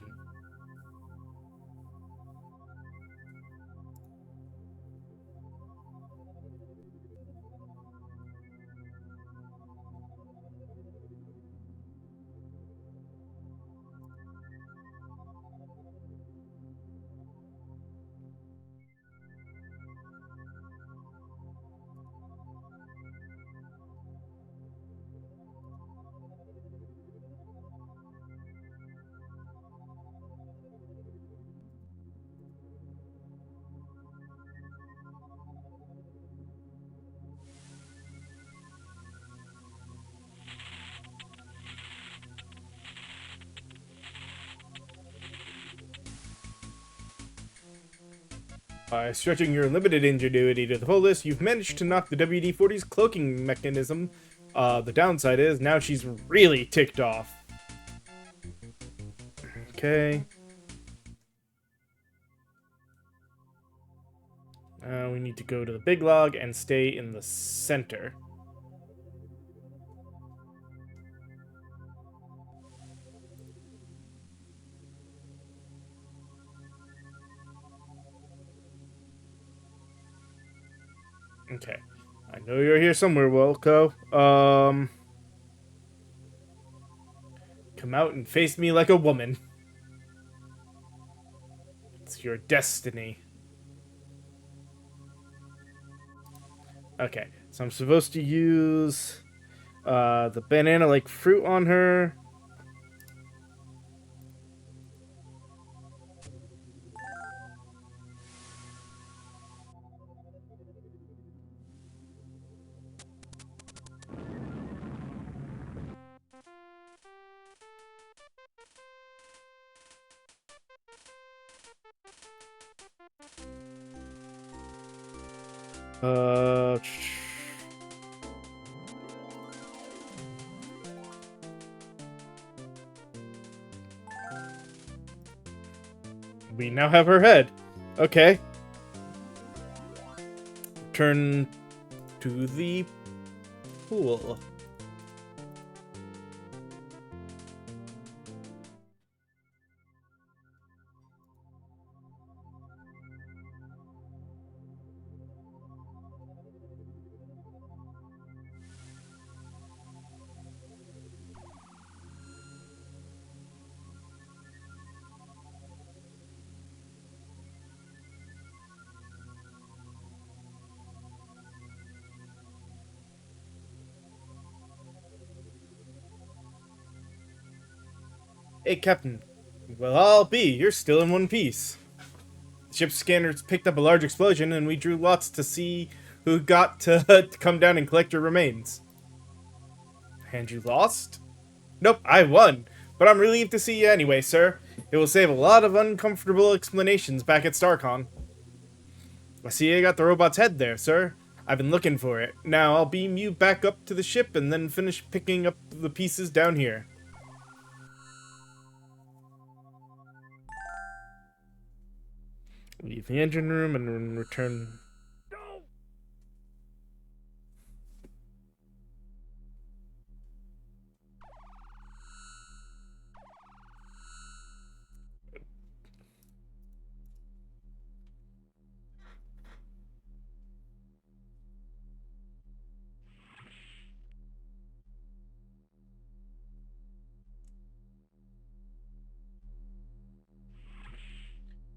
By stretching your limited ingenuity to the fullest, you've managed to knock the WD-40's cloaking mechanism. The downside is, now she's really ticked off. Okay. We need to go to the big log and stay in the center. Okay. I know you're here somewhere, Wilco. Come out and face me like a woman. It's your destiny. Okay, so I'm supposed to use the banana-like fruit on her. Uh... We now have her head. Okay. Turn to the pool. Hey, Captain. Well, I'll be. You're still in one piece. The ship's scanners picked up a large explosion, and we drew lots to see who got to come down and collect your remains. And you lost? Nope, I won. But I'm relieved to see you anyway, sir. It will save a lot of uncomfortable explanations back at StarCon. I see you got the robot's head there, sir. I've been looking for it. Now I'll beam you back up to the ship and then finish picking up the pieces down here. Leave the engine room and return. No!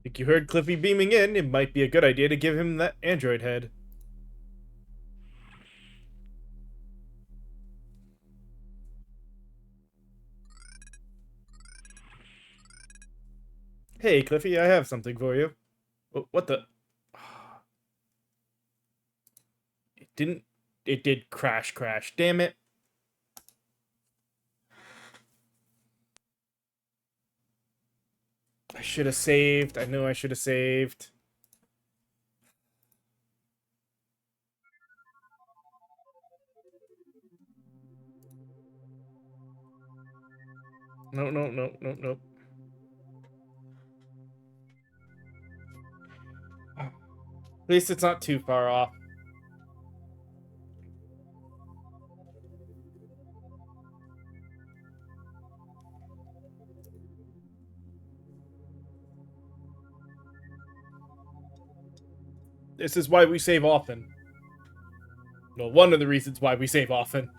Think you heard Cliffy beaming in? It might be a good idea to give him that android head. Hey, Cliffy, I have something for you. What the? It didn't. It did crash. Damn it. I should have saved. I knew I should have saved. No. At least it's not too far off. This is why we save often. Well, one of the reasons why we save often.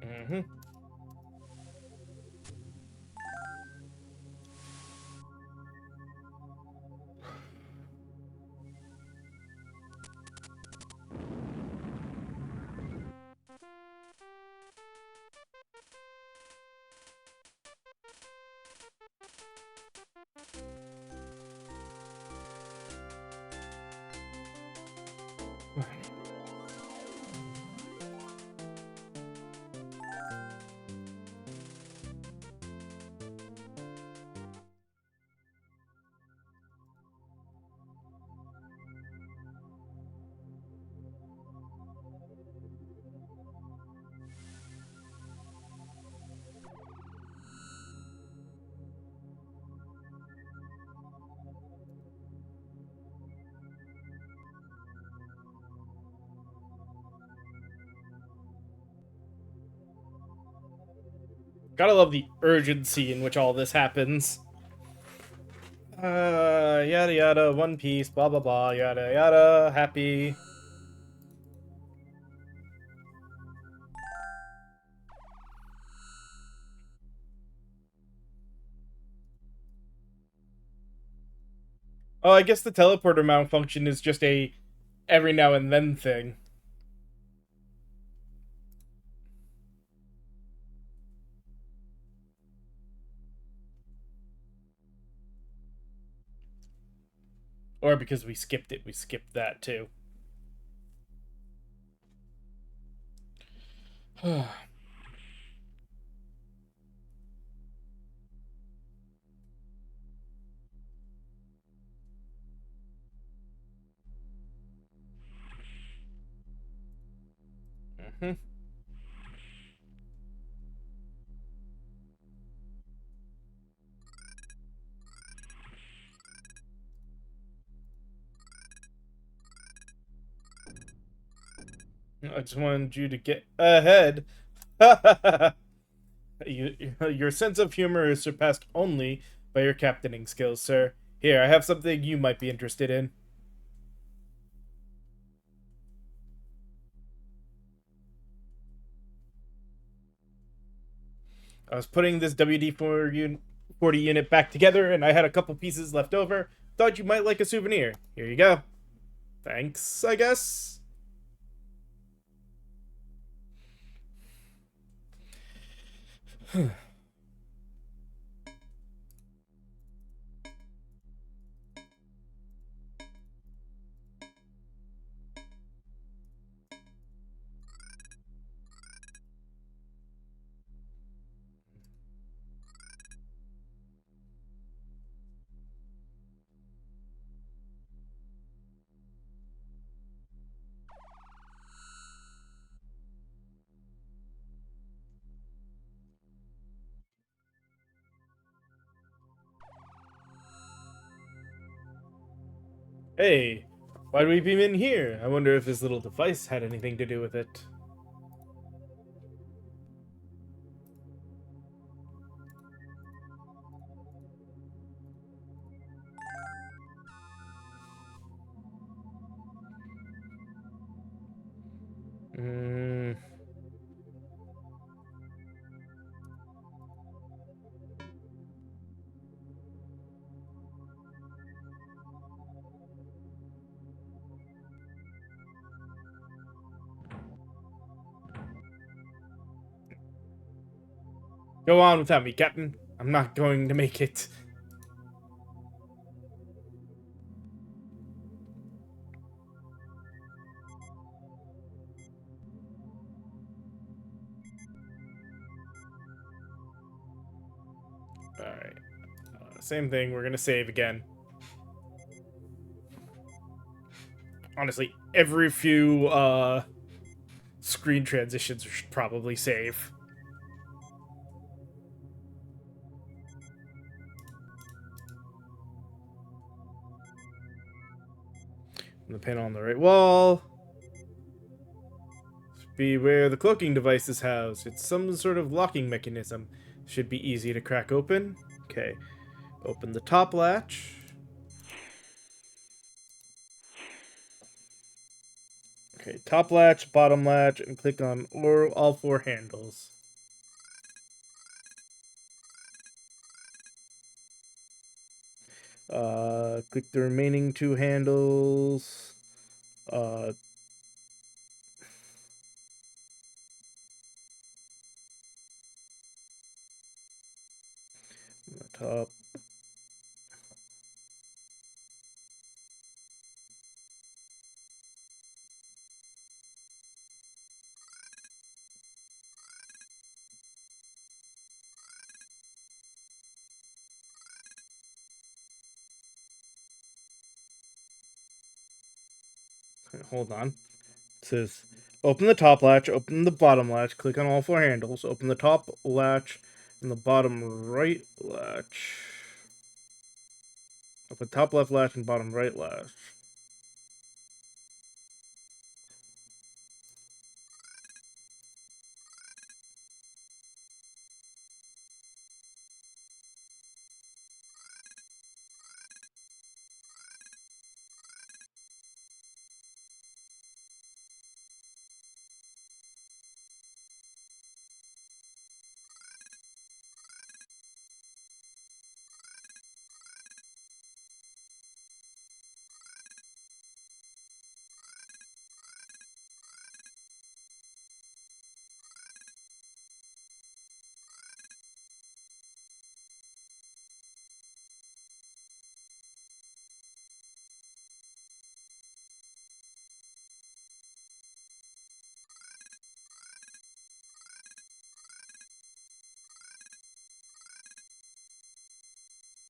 Mm-hmm. Gotta love the urgency in which all this happens. Yada yada, One Piece, blah blah blah, yada yada, happy. Oh, I guess the teleporter malfunction is just a every now and then thing. Or because we skipped it, we skipped that too. Mhm. I just wanted you to get ahead. Your sense of humor is surpassed only by your captaining skills, sir. Here, I have something you might be interested in. I was putting this WD-40 unit back together, and I had a couple pieces left over. Thought you might like a souvenir. Here you go. Thanks, I guess. Hey, why do we beam in here? I wonder if this little device had anything to do with it. Hmm. Go on without me, Captain. I'm not going to make it. Alright. Same thing, we're gonna save again. Honestly, every few screen transitions we should probably save. The panel on the right wall. Be where the cloaking device is housed. It's some sort of locking mechanism. Should be easy to crack open. Okay. Open the top latch. Okay, top latch, bottom latch, and click on all four handles. Click the remaining two handles. Uh, the top. Hold on. It says open the top latch, open the bottom latch, click on all four handles, open the top latch and the bottom right latch. Open top left latch and bottom right latch.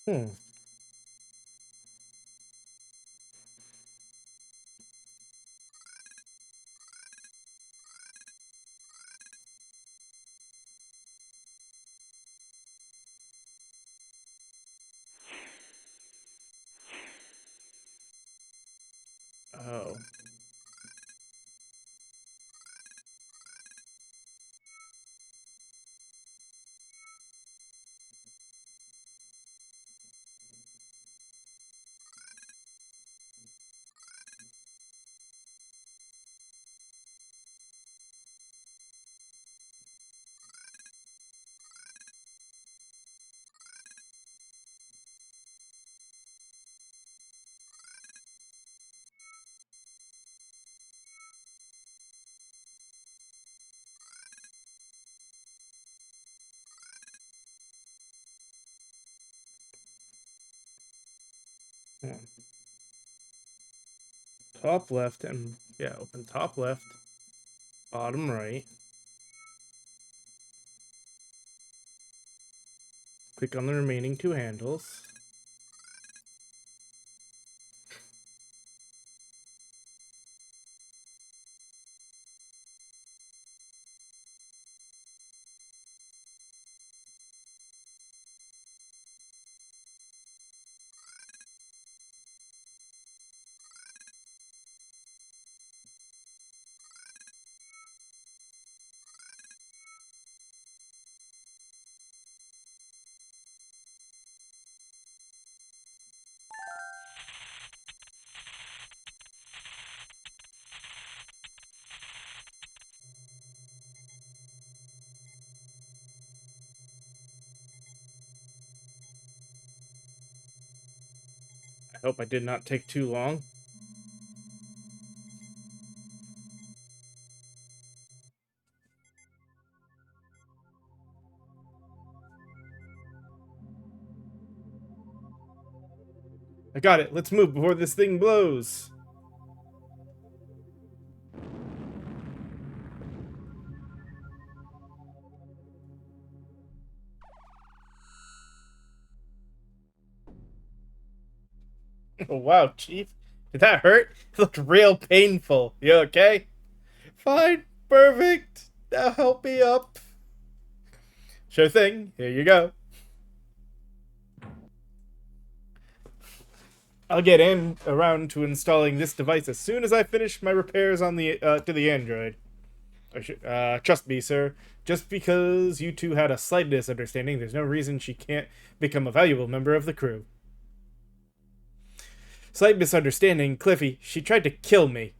Hmm. Oh. Hold on. Top left and yeah, open top left, bottom right. Click on the remaining two handles. I hope I did not take too long. I got it. Let's move before this thing blows. Oh, wow, Chief. Did that hurt? It looked real painful. You okay? Fine. Perfect. Now help me up. Sure thing. Here you go. I'll get around to installing this device as soon as I finish my repairs on the to the android. Trust me, sir. Just because you two had a slight misunderstanding, there's no reason she can't become a valuable member of the crew. Slight misunderstanding, Cliffy. She tried to kill me.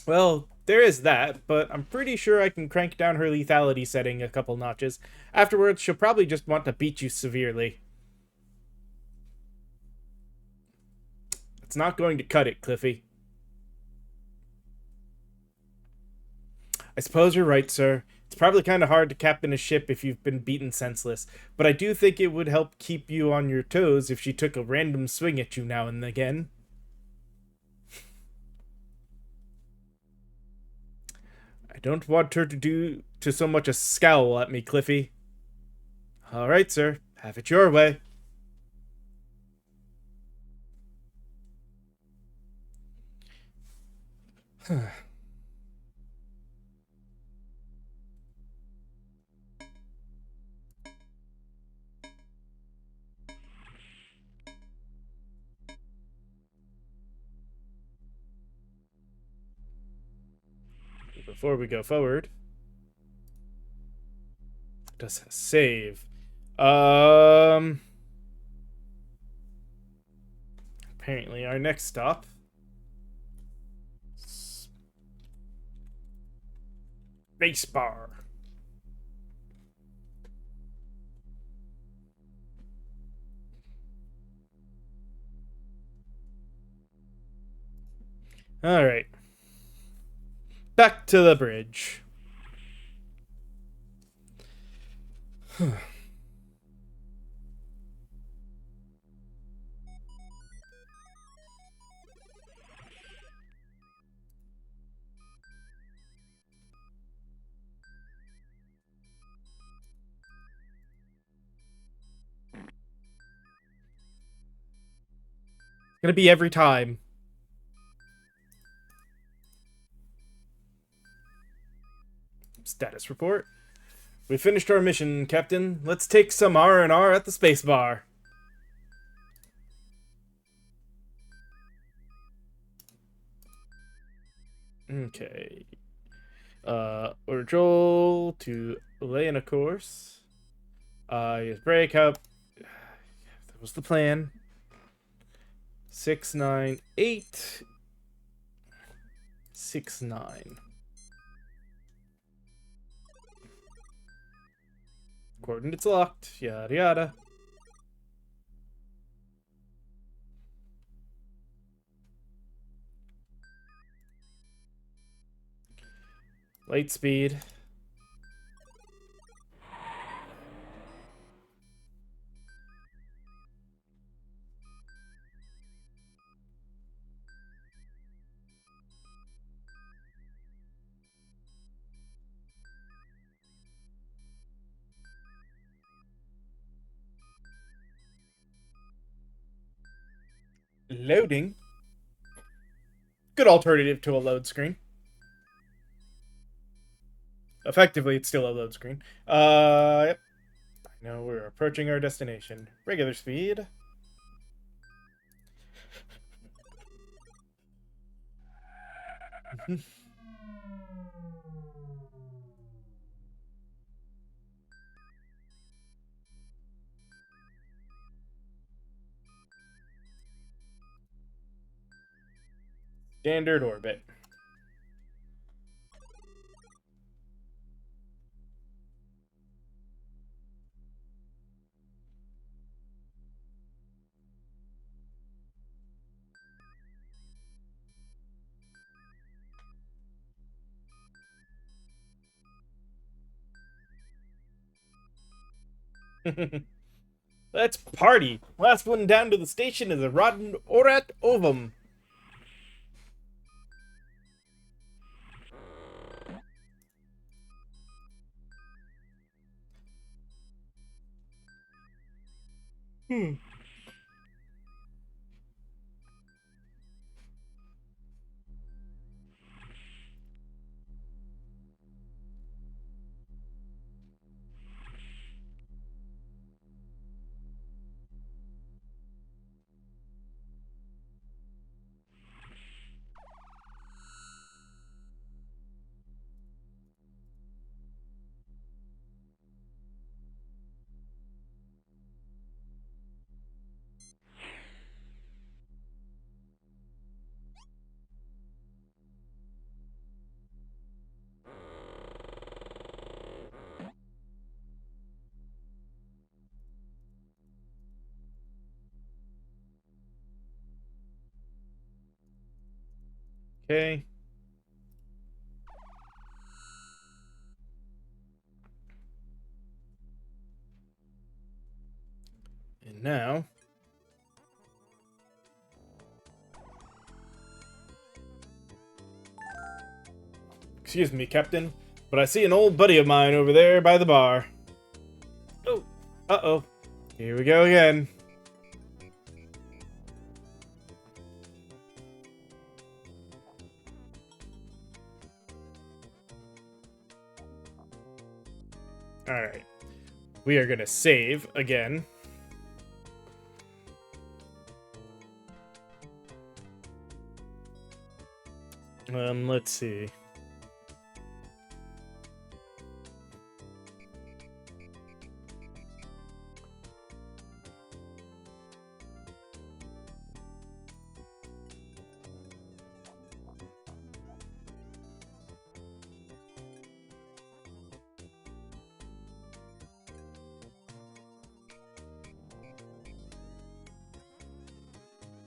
Well, there is that, but I'm pretty sure I can crank down her lethality setting a couple notches. Afterwards, she'll probably just want to beat you severely. It's not going to cut it, Cliffy. I suppose you're right, sir. It's probably kind of hard to captain a ship if you've been beaten senseless, but I do think it would help keep you on your toes if she took a random swing at you now and again. I don't want her to do to so much as scowl at me, Cliffy. All right, sir. Have it your way. Before we go forward, does save. Apparently our next stop. Spacebar. All right. Back to the bridge. Gonna be every time. Status report. We finished our mission, Captain. Let's take some R&R at the spacebar. Okay. Order Joel to lay in a course. Use break up. That was the plan. 698 69. Coordinates locked. Yada yada. Light speed. Loading. Good alternative to a load screen. Effectively, it's still a load screen. Yep. I know we're approaching our destination. Regular speed. Standard orbit. Let's party. Last one down to the station is a rotten orat ovum. Hmm. Okay. And now... Excuse me, Captain, but I see an old buddy of mine over there by the bar. Oh, uh-oh. Here we go again. Alright. We are gonna save again. Let's see.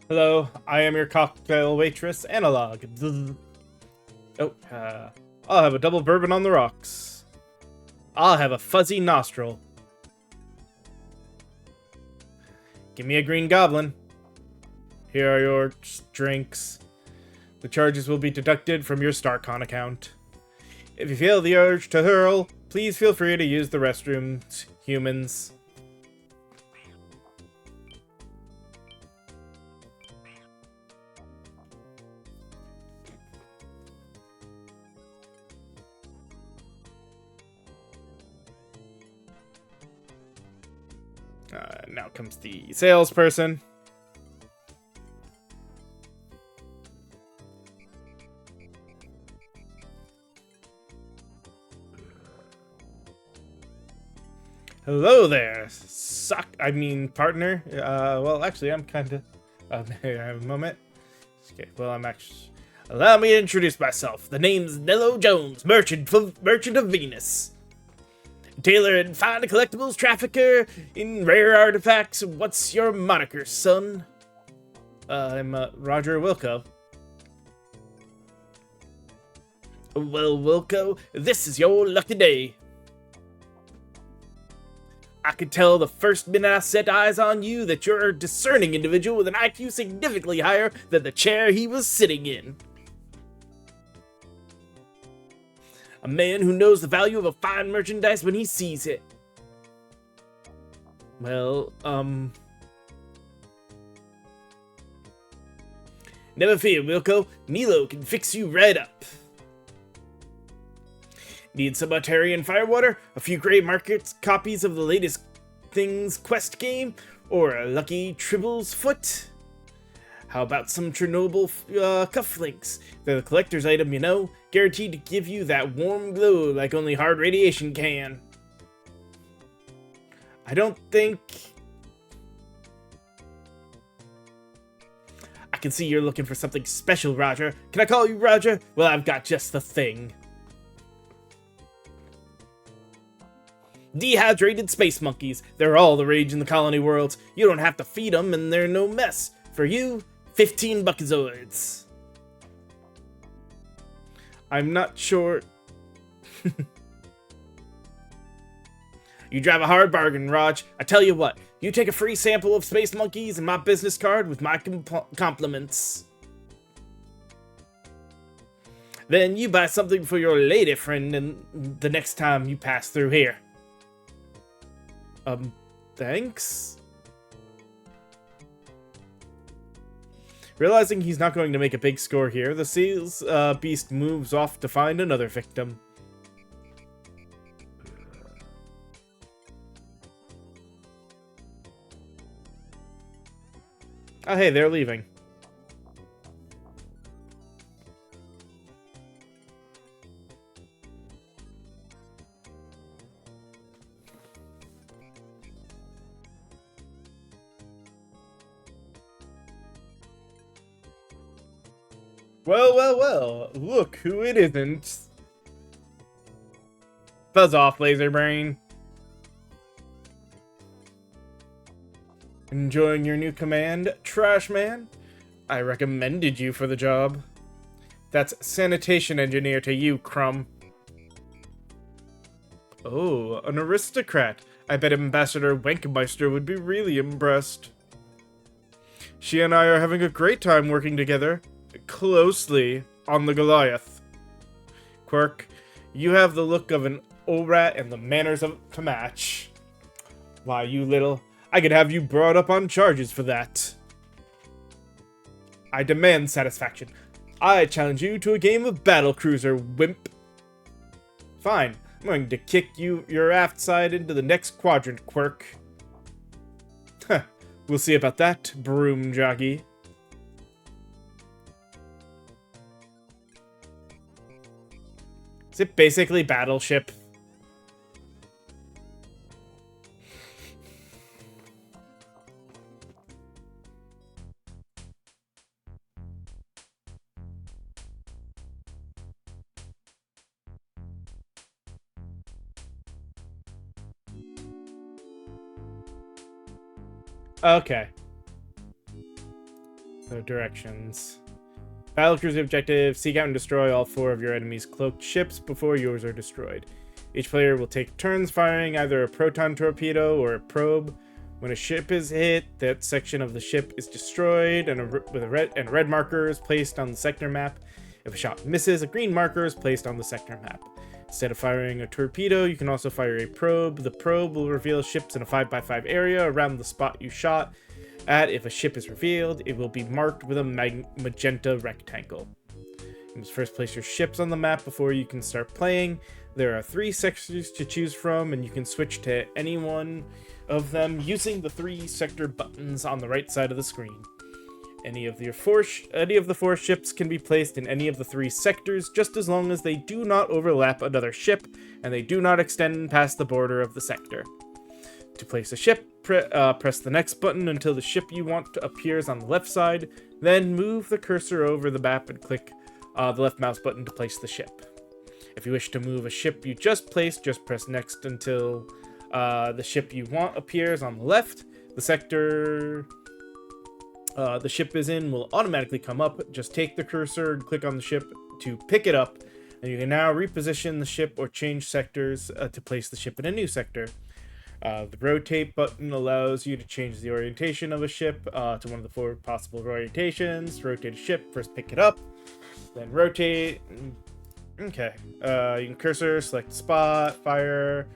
Hello, I am your cocktail waitress, Analog. Oh, I'll have a double bourbon on the rocks. I'll have a fuzzy nostril. Give me a green goblin. Here are your drinks. The charges will be deducted from your StarCon account. If you feel the urge to hurl, please feel free to use the restrooms, humans. Now comes the salesperson. Hello there, partner. Well, actually, I'm kind of... may I have a moment? Okay, well, I'm actually... Allow me to introduce myself. The name's Nello Jones, merchant of Venus. Tailor and fine collectibles trafficker in rare artifacts. What's your moniker, son? I'm Roger Wilco. Well, Wilco, this is your lucky day. I could tell the first minute I set eyes on you that you're a discerning individual with an IQ significantly higher than the chair he was sitting in. A man who knows the value of a fine merchandise when he sees it. Well, never fear, Wilco. Nilo can fix you right up. Need some Atarian firewater? A few gray market copies of the latest Things Quest game? Or a lucky Tribble's Foot? How about some Chernobyl cufflinks? They're the collector's item, you know, guaranteed to give you that warm glow like only hard radiation can. I don't think... I can see you're looking for something special, Roger. Can I call you Roger? Well, I've got just the thing. Dehydrated space monkeys. They're all the rage in the colony worlds. You don't have to feed them and they're no mess. For you, 15 buckazoids. I'm not sure... You drive a hard bargain, Raj. I tell you what, you take a free sample of Space Monkeys and my business card with my compliments. Then you buy something for your lady friend and the next time you pass through here. Thanks? Realizing he's not going to make a big score here, the sales beast moves off to find another victim. Oh, hey, they're leaving. Well, well, well. Look who it isn't. Buzz off, Laser Brain. Enjoying your new command, Trash Man? I recommended you for the job. That's sanitation engineer to you, Crumb. Oh, an aristocrat. I bet Ambassador Wankmeister would be really impressed. She and I are having a great time working together, closely, on the Goliath. Quirk, you have the look of an Orat and the manners of to match. Why, you little... I could have you brought up on charges for that. I demand satisfaction. I challenge you to a game of Battlecruiser, wimp. Fine. I'm going to kick your aft side into the next quadrant, Quirk. Huh. We'll see about that, broom jockey. Is it basically Battleship? Okay. So directions. Battlecruiser objective, seek out and destroy all 4 of your enemy's cloaked ships before yours are destroyed. Each player will take turns firing either a proton torpedo or a probe. When a ship is hit, that section of the ship is destroyed and a red marker is placed on the sector map. If a shot misses, a green marker is placed on the sector map. Instead of firing a torpedo, you can also fire a probe. The probe will reveal ships in a 5x5 area around the spot you shot at. If a ship is revealed, it will be marked with a magenta rectangle. You must first place your ships on the map before you can start playing. There are 3 sectors to choose from, and you can switch to any one of them using the 3 sector buttons on the right side of the screen. Any of the 4 ships can be placed in any of the 3 sectors, just as long as they do not overlap another ship and they do not extend past the border of the sector. To place a ship, press the next button until the ship you want appears on the left side, then move the cursor over the map and click the left mouse button to place the ship. If you wish to move a ship you just placed, just press next until the ship you want appears on the left. The sector the ship is in will automatically come up. Just take the cursor and click on the ship to pick it up, and you can now reposition the ship or change sectors to place the ship in a new sector. The rotate button allows you to change the orientation of a ship to one of the 4 possible orientations. Rotate a ship, first pick it up, then rotate. Okay. You can cursor, select spot, fire.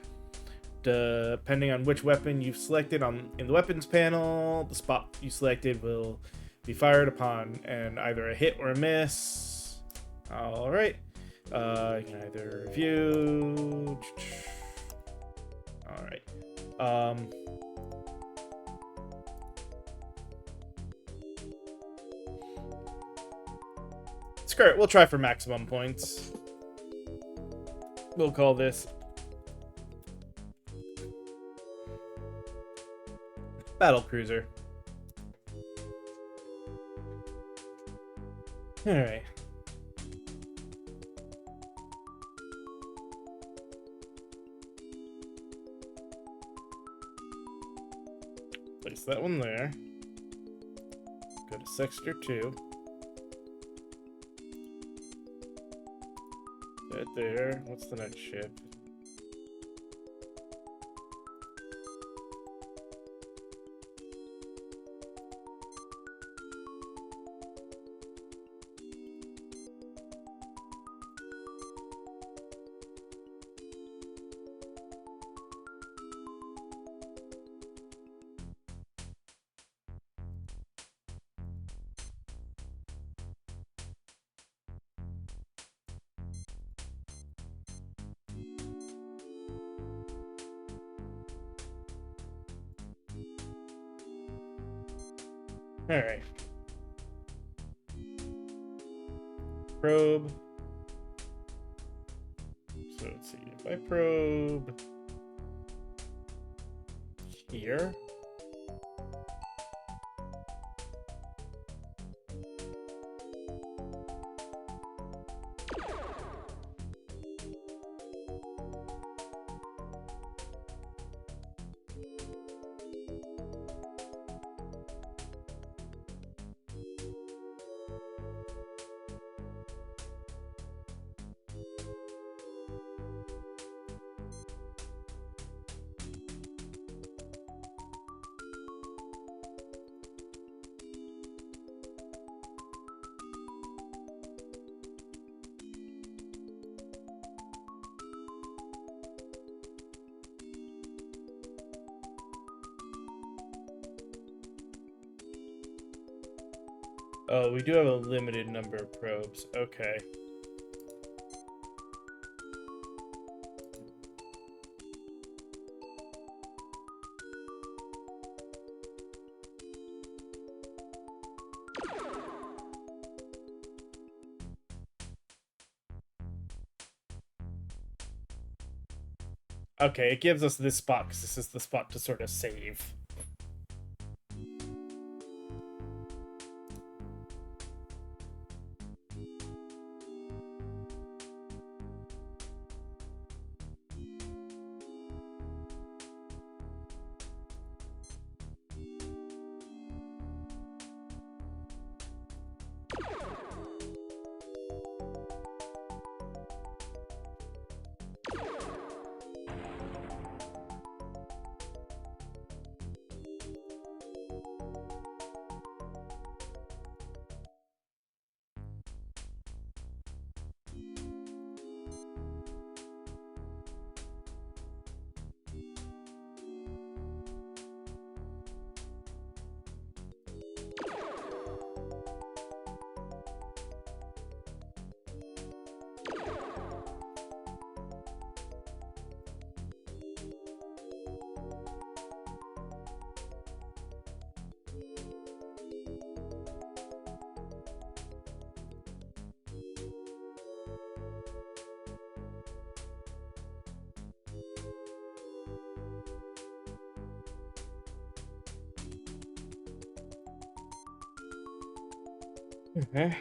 Depending on which weapon you've selected in the weapons panel, the spot you selected will be fired upon, and either a hit or a miss. Alright. You can either review. Alright. Screw it, we'll try for maximum points. We'll call this Battlecruiser. Alright. Place that one there. Go to Sector 2. Right there. What's the next ship? Alright. Probe. So let's see. If I probe here. Oh, we do have a limited number of probes. Okay. Okay, it gives us this spot because this is the spot to sort of save. Okay.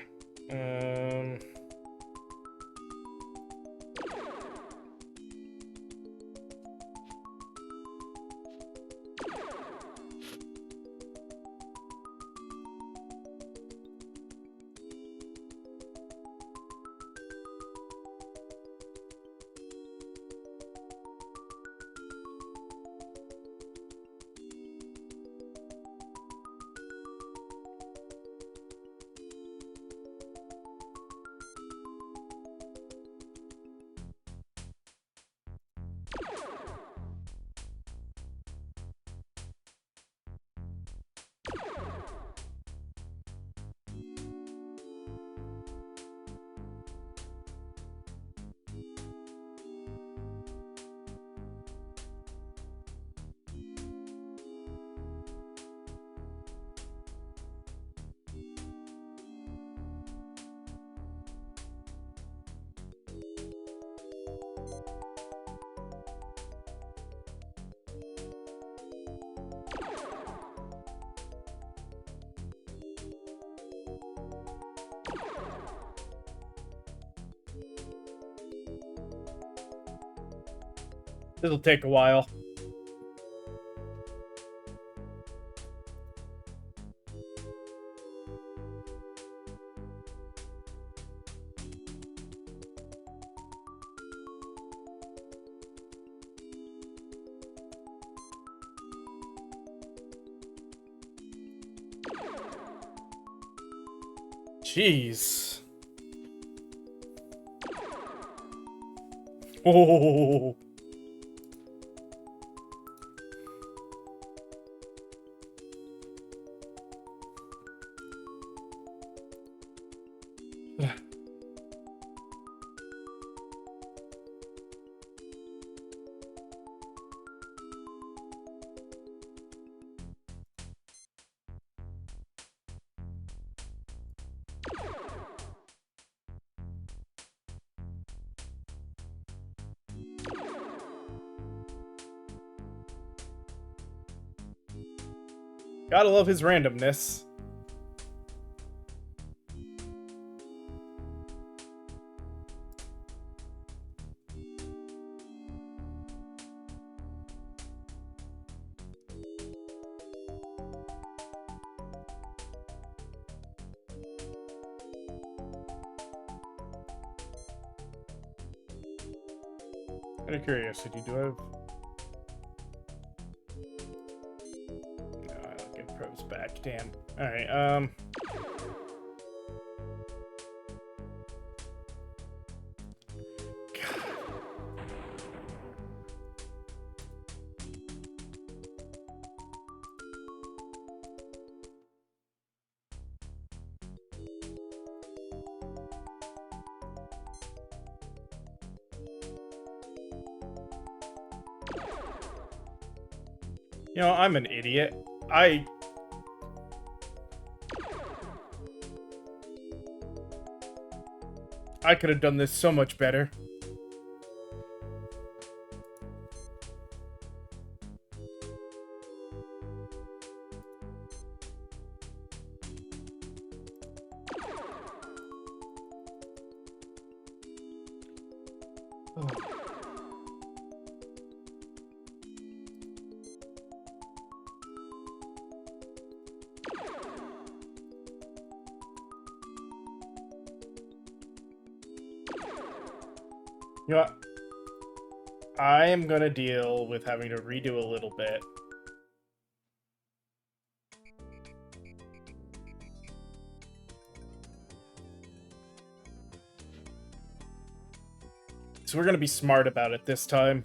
This'll take a while. Jeez. Oh. Gotta love his randomness. Out of curiosity, do I have... No, I don't get probes back. Damn. Alright, You know, I'm an idiot. I could have done this so much better. Oh. You know what? I am gonna deal with having to redo a little bit. So we're gonna be smart about it this time.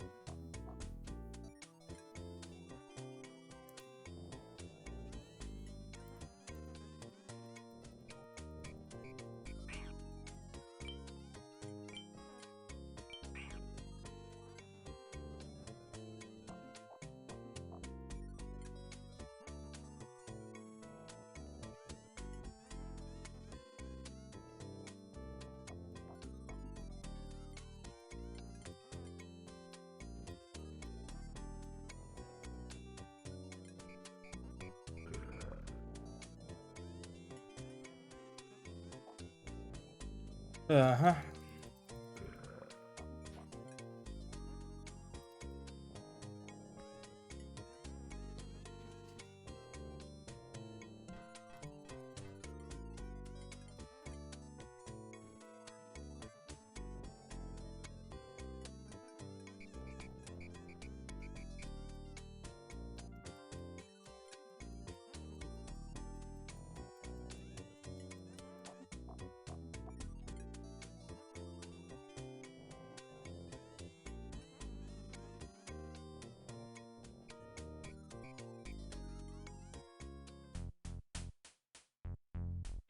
Uh-huh.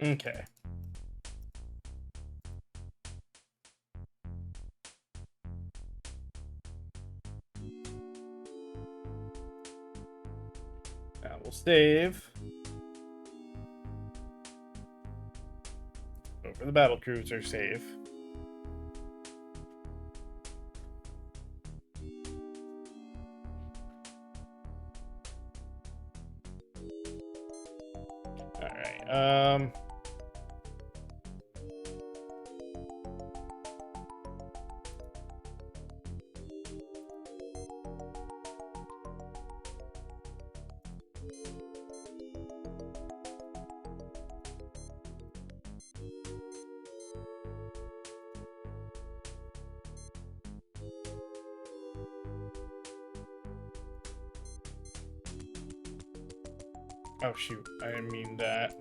Okay. Now we'll save. Over the battle cruiser save. Alright, oh shoot, I didn't mean that.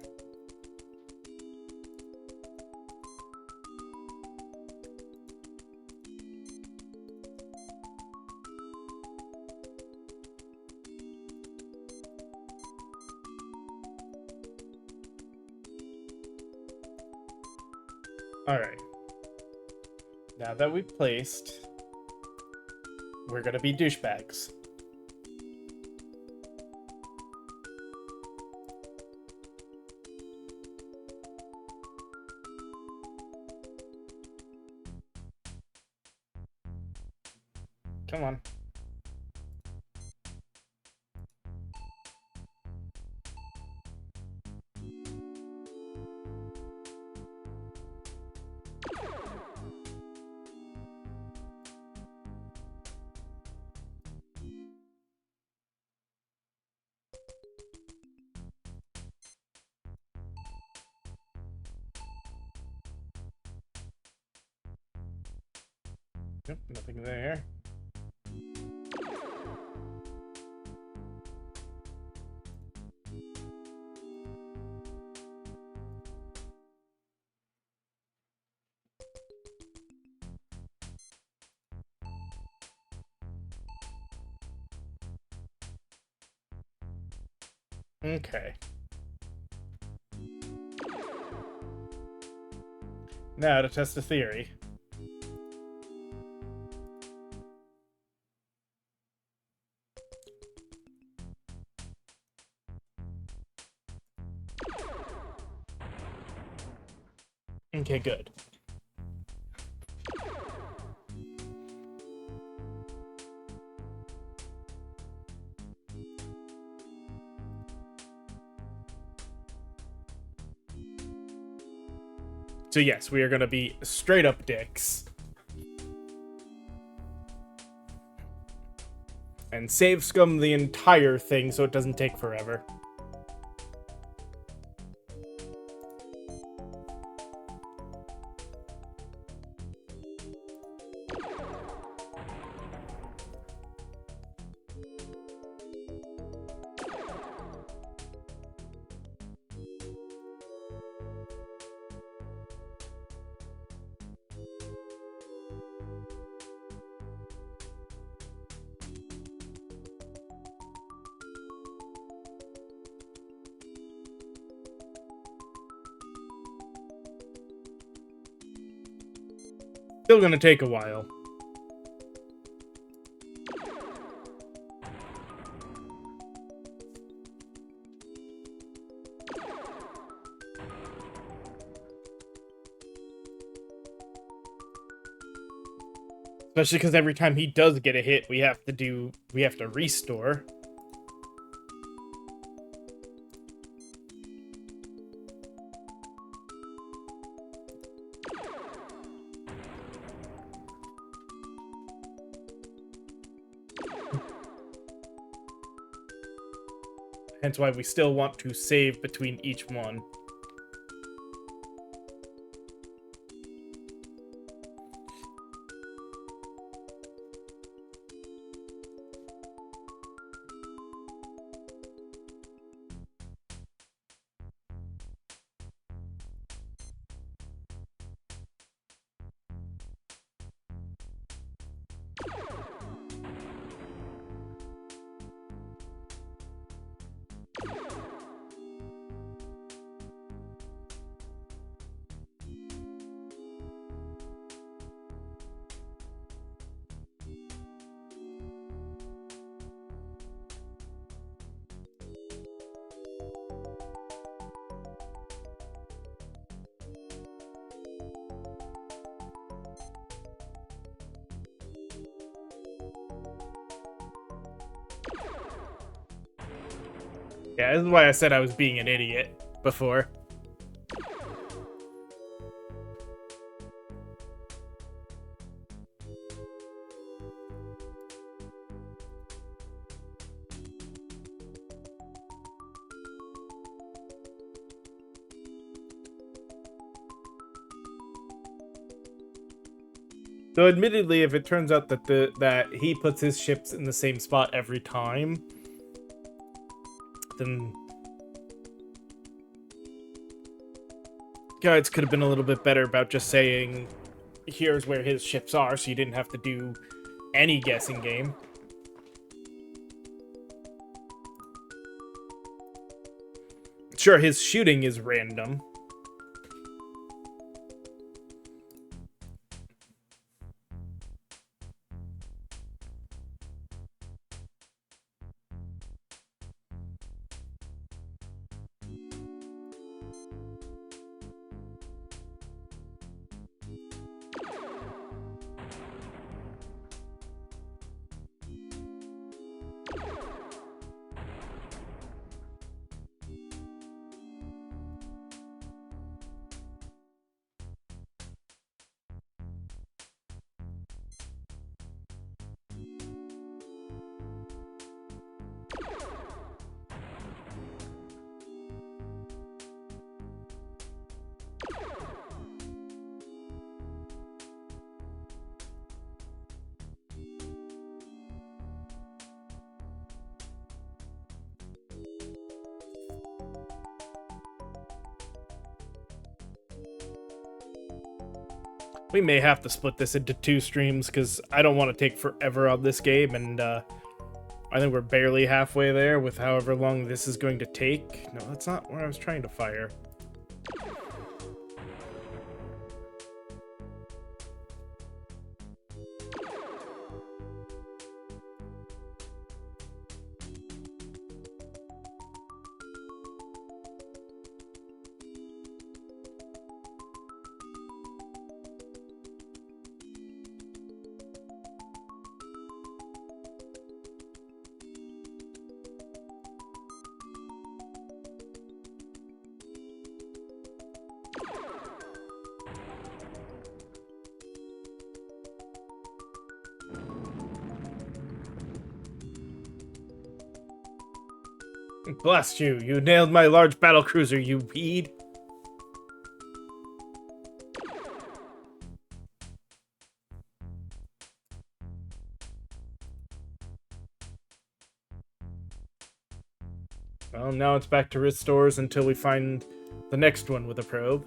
Alright. Now that we've placed, we're gonna be douchebags. Come on. Yep, nothing there. Okay. Now to test a theory. Okay, good. So yes, we are going to be straight up dicks. And save scum the entire thing so it doesn't take forever. Still gonna take a while. Especially because every time he does get a hit, we have to restore. Hence why we still want to save between each one. Yeah, this is why I said I was being an idiot before. Though admittedly, if it turns out that that he puts his ships in the same spot every time, then guides could have been a little bit better about just saying, here's where his ships are, so you didn't have to do any guessing game. Sure, his shooting is random. We may have to split this into 2 streams because I don't want to take forever on this game, and I think we're barely halfway there with however long this is going to take. No, that's not where I was trying to fire. Blast you! You nailed my large battle cruiser, you weed! Well, now it's back to restores until we find the next one with a probe.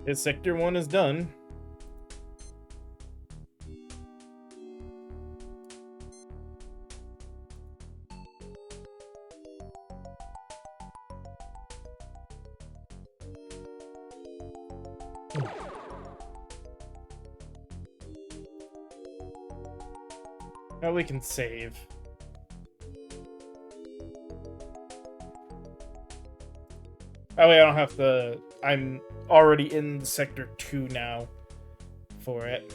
His Sector 1 is done. Now we can save. Oh wait, I don't have to... I'm already in Sector 2 now for it.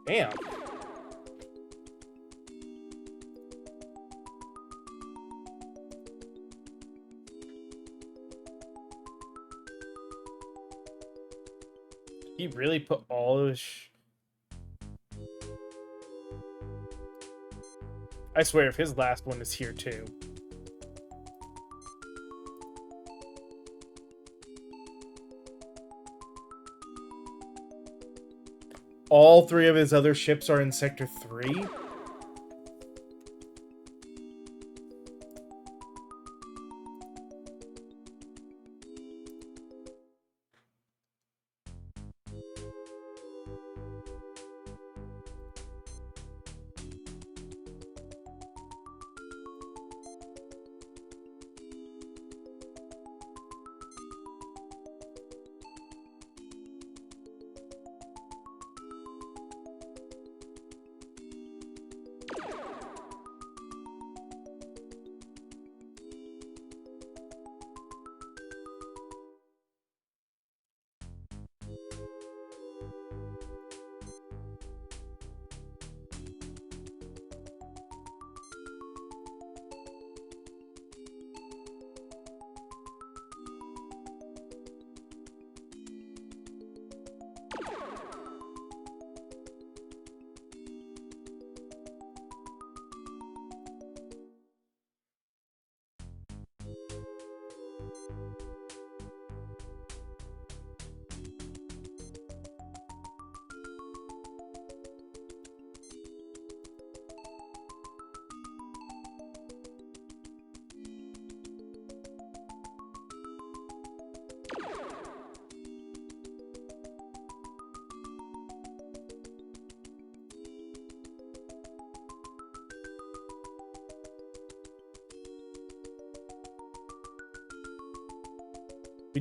Damn. Did he really put all of his... I swear, if his last one is here too. All 3 of his other ships are in Sector 3?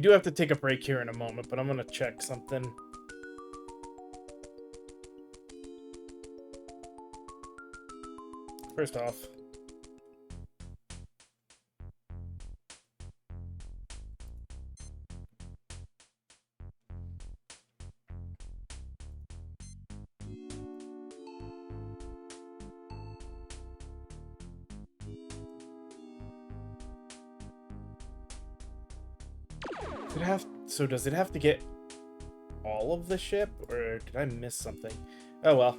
We do have to take a break here in a moment, but I'm gonna check something. First off, does it have to get all of the ship, or did I miss something? Oh well.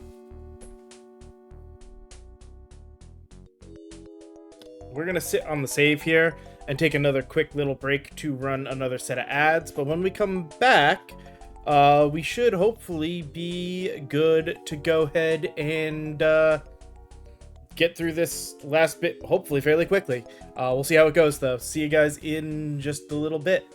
We're gonna sit on the save here and take another quick little break to run another set of ads, but when we come back, we should hopefully be good to go ahead and get through this last bit, hopefully fairly quickly. We'll see how it goes, though. See you guys in just a little bit.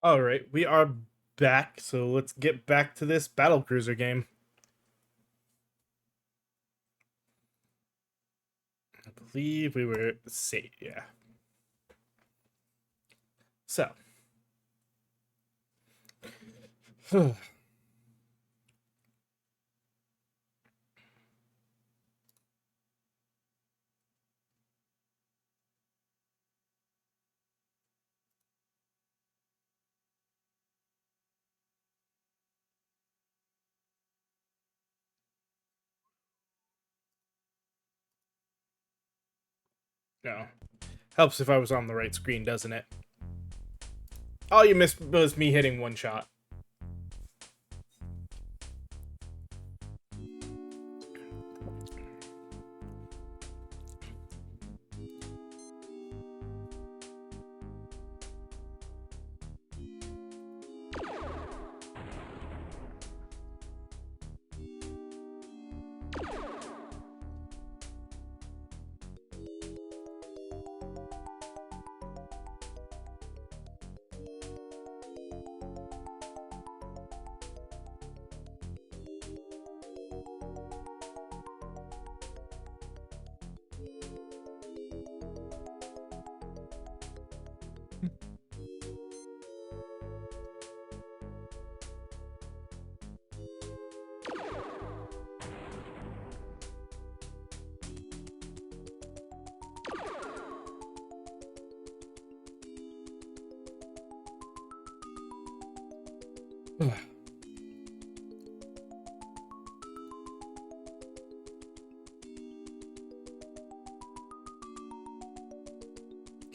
All right, we are back, so let's get back to this battle cruiser game. I believe we were safe, yeah. So, no. Helps if I was on the right screen, doesn't it? All you missed was me hitting one shot.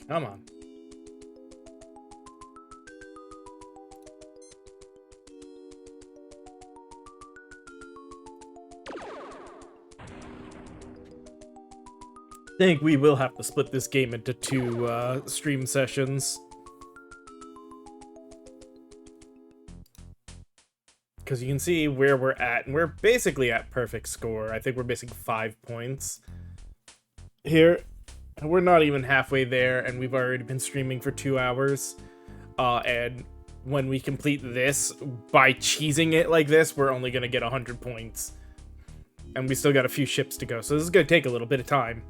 Come on. I think we will have to split this game into 2 stream sessions. Because you can see where we're at, and we're basically at perfect score. I think we're missing 5 points here. And we're not even halfway there, and we've already been streaming for 2 hours. And when we complete this, by cheesing it like this, we're only going to get 100 points. And we still got a few ships to go, so this is going to take a little bit of time.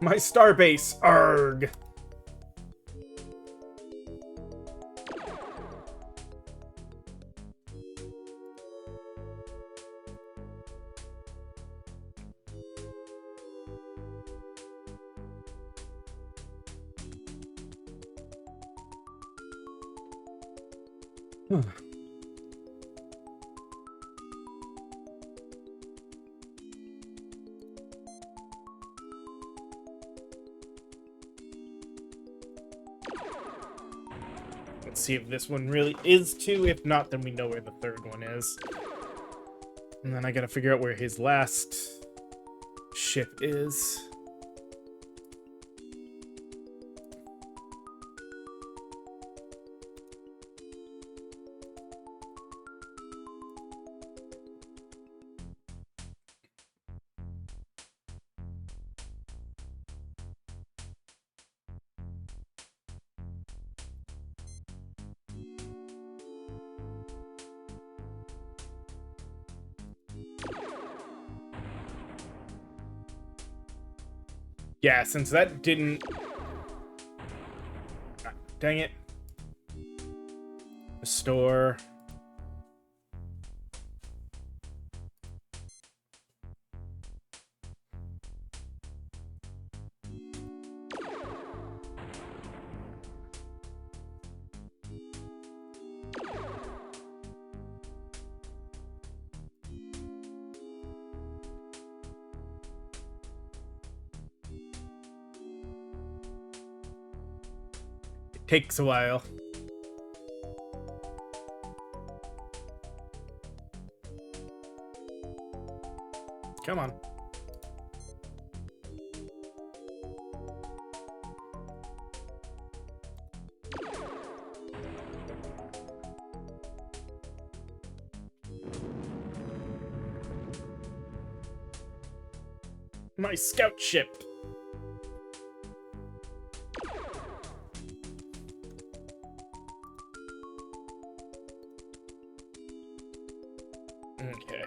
My starbase, arg! Let's see if this one really is 2. If not, then we know where the 3rd one is. And then I gotta figure out where his last ship is. Yeah, since that didn't... Dang it. Restore. Takes a while. Come on. My scout ship. Okay.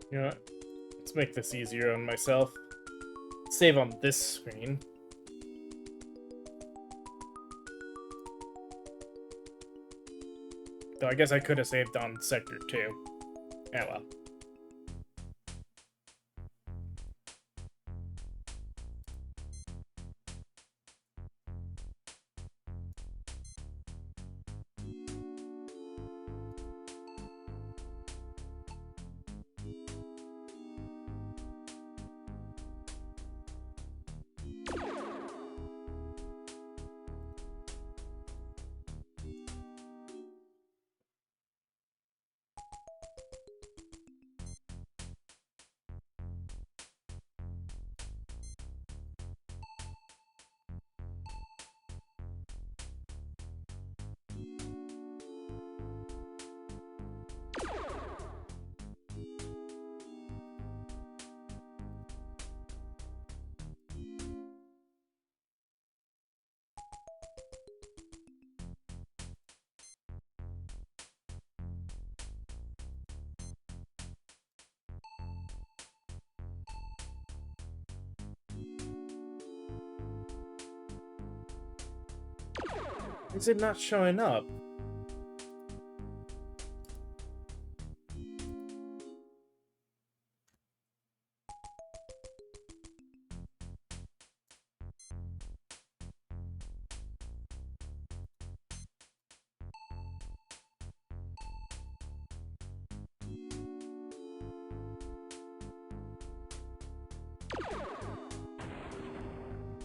You know what? Let's make this easier on myself. Save on this screen. Though I guess I could have saved on Sector 2. Oh well. Is it not showing up?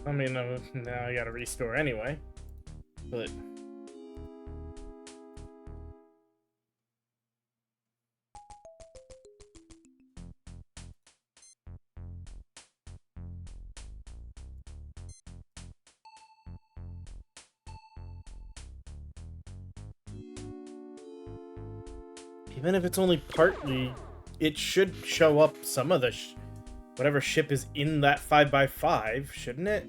I mean, now I gotta restore anyway. But even if it's only partly, it should show up some of the whatever ship is in that 5x5, shouldn't it?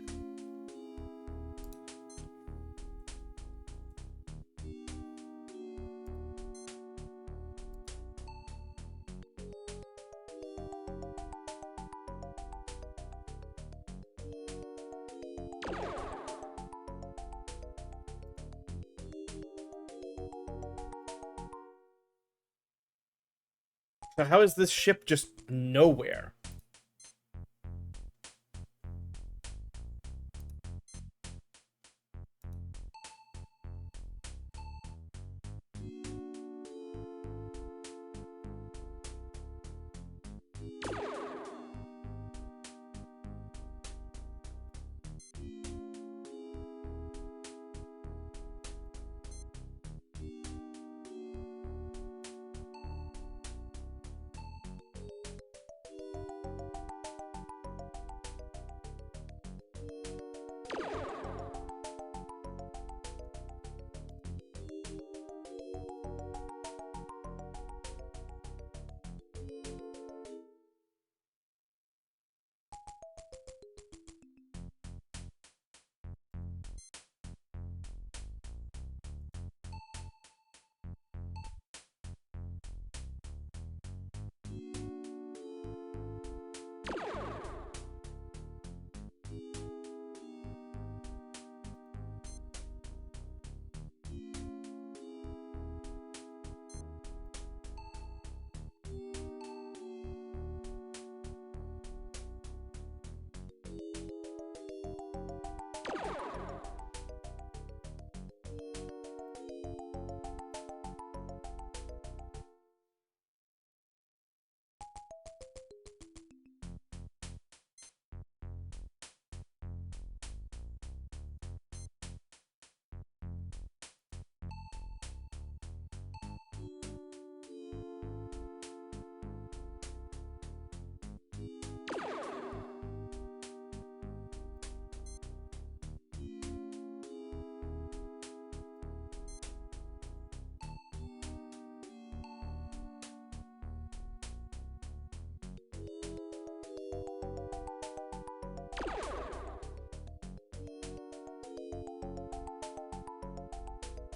So how is this ship just nowhere?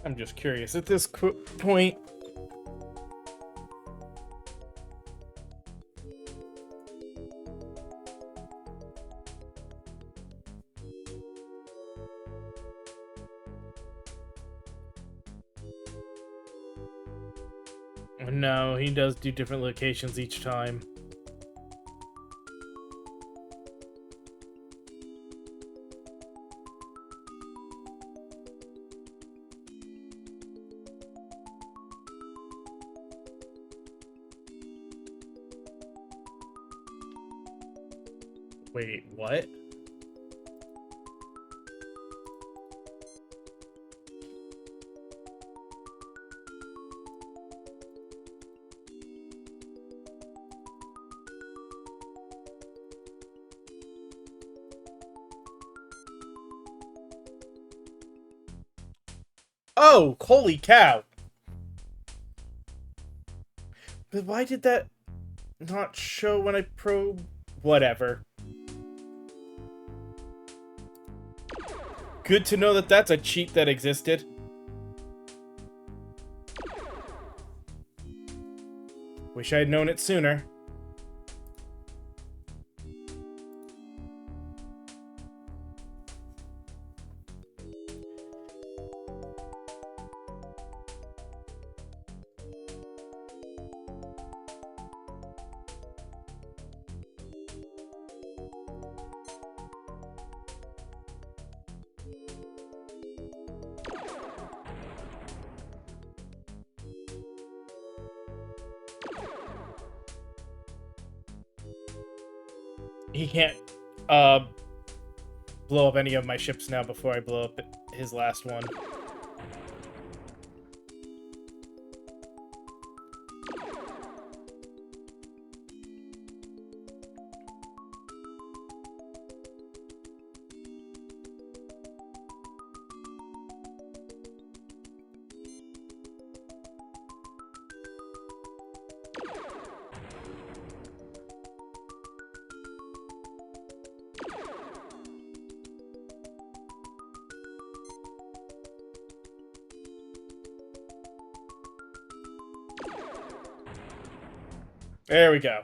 I'm just curious at this point. No, he does do different locations each time. Wait, what? Oh, holy cow! But why did that not show when I probe? Whatever. Good to know that that's a cheat that existed. Wish I had known it sooner. He can't blow up any of my ships now before I blow up his last one. There we go.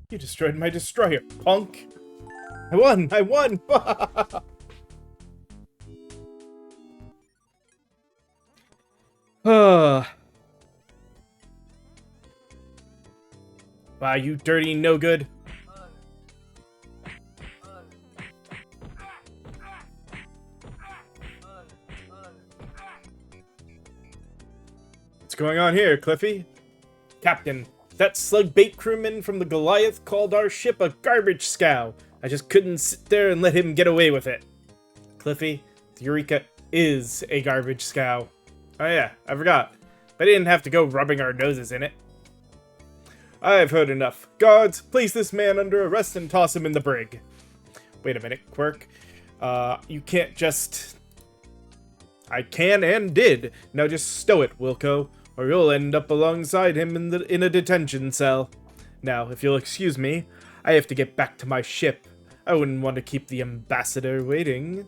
You destroyed my destroyer, punk! I won! I won! Wow, you dirty no-good. What's going on here, Cliffy? Captain, that slug bait crewman from the Goliath called our ship a garbage scow. I just couldn't sit there and let him get away with it. Cliffy, the Eureka is a garbage scow. Oh yeah, I forgot. But I didn't have to go rubbing our noses in it. I've heard enough. Guards, place this man under arrest and toss him in the brig. Wait a minute, Quirk. You can't just... I can and did. Now just stow it, Wilco, or you'll end up alongside him in a detention cell. Now, if you'll excuse me, I have to get back to my ship. I wouldn't want to keep the ambassador waiting.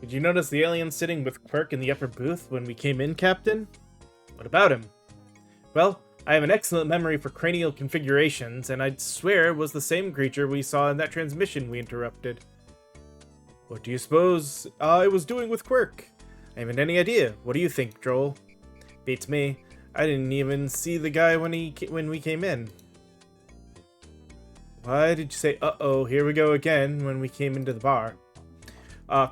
Did you notice the alien sitting with Quirk in the upper booth when we came in, Captain? What about him? Well, I have an excellent memory for cranial configurations, and I'd swear it was the same creature we saw in that transmission we interrupted. What do you suppose I was doing with Quirk? I haven't any idea. What do you think, Joel? Beats me. I didn't even see the guy when we came in. Why did you say uh-oh, here we go again when we came into the bar?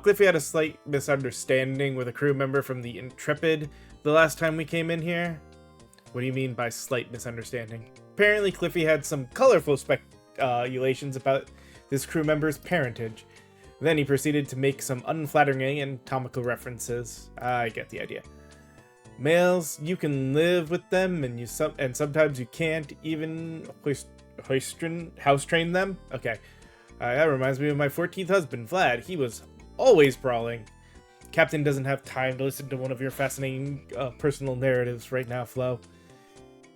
Cliffy had a slight misunderstanding with a crew member from the Intrepid the last time we came in here. What do you mean by slight misunderstanding? Apparently Cliffy had some colorful speculations about this crew member's parentage. Then he proceeded to make some unflattering anatomical references. I get the idea. Males, you can live with them, and sometimes you can't, even house train them? Okay. That reminds me of my 14th husband, Vlad. He was always brawling. Captain doesn't have time to listen to one of your fascinating personal narratives right now, Flo.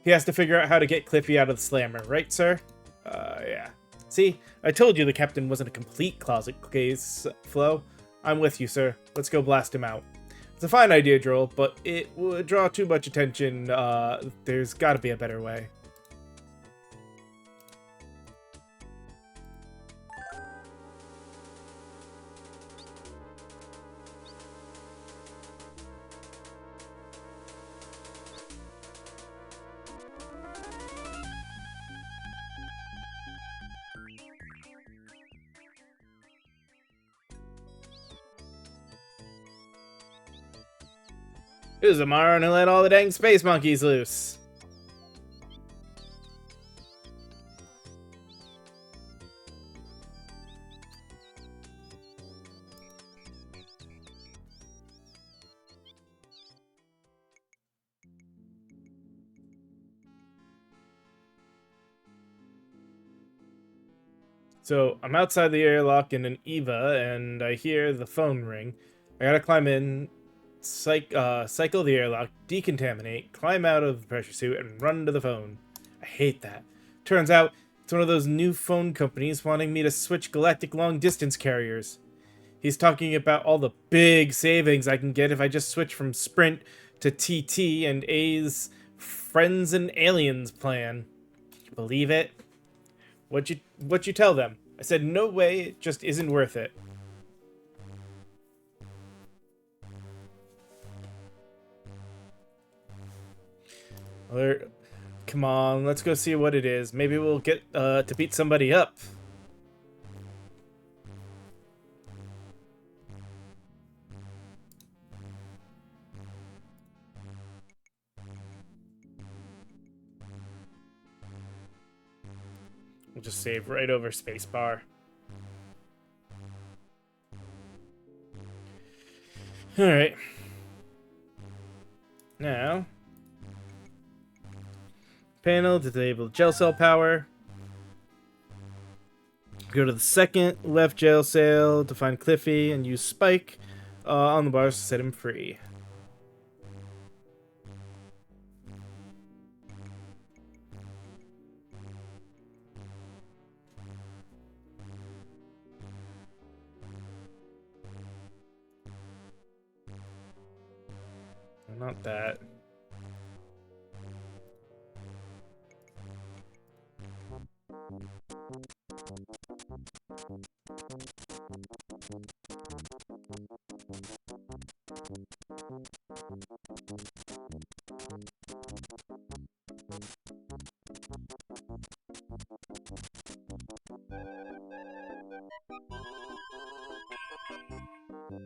He has to figure out how to get Cliffy out of the slammer, right, sir? Yeah. See, I told you the captain wasn't a complete closet case, Flo. I'm with you, sir. Let's go blast him out. It's a fine idea, Droll, but it would draw too much attention. There's gotta be a better way. Uzumaro and let all the dang space monkeys loose. So I'm outside the airlock in an EVA, and I hear the phone ring. I gotta climb in, cycle the airlock, decontaminate, climb out of the pressure suit, and run to the phone. I hate that. Turns out, it's one of those new phone companies wanting me to switch galactic long-distance carriers. He's talking about all the big savings I can get if I just switch from Sprint to TT and A's Friends and Aliens plan. Can you believe it? What'd you tell them? I said, no way, it just isn't worth it. Come on, let's go see what it is. Maybe we'll get to beat somebody up. We'll just save right over spacebar. Alright. Now, panel to disable gel cell power. Go to the second left jail cell to find Cliffy and use Spike on the bars to set him free. Not that.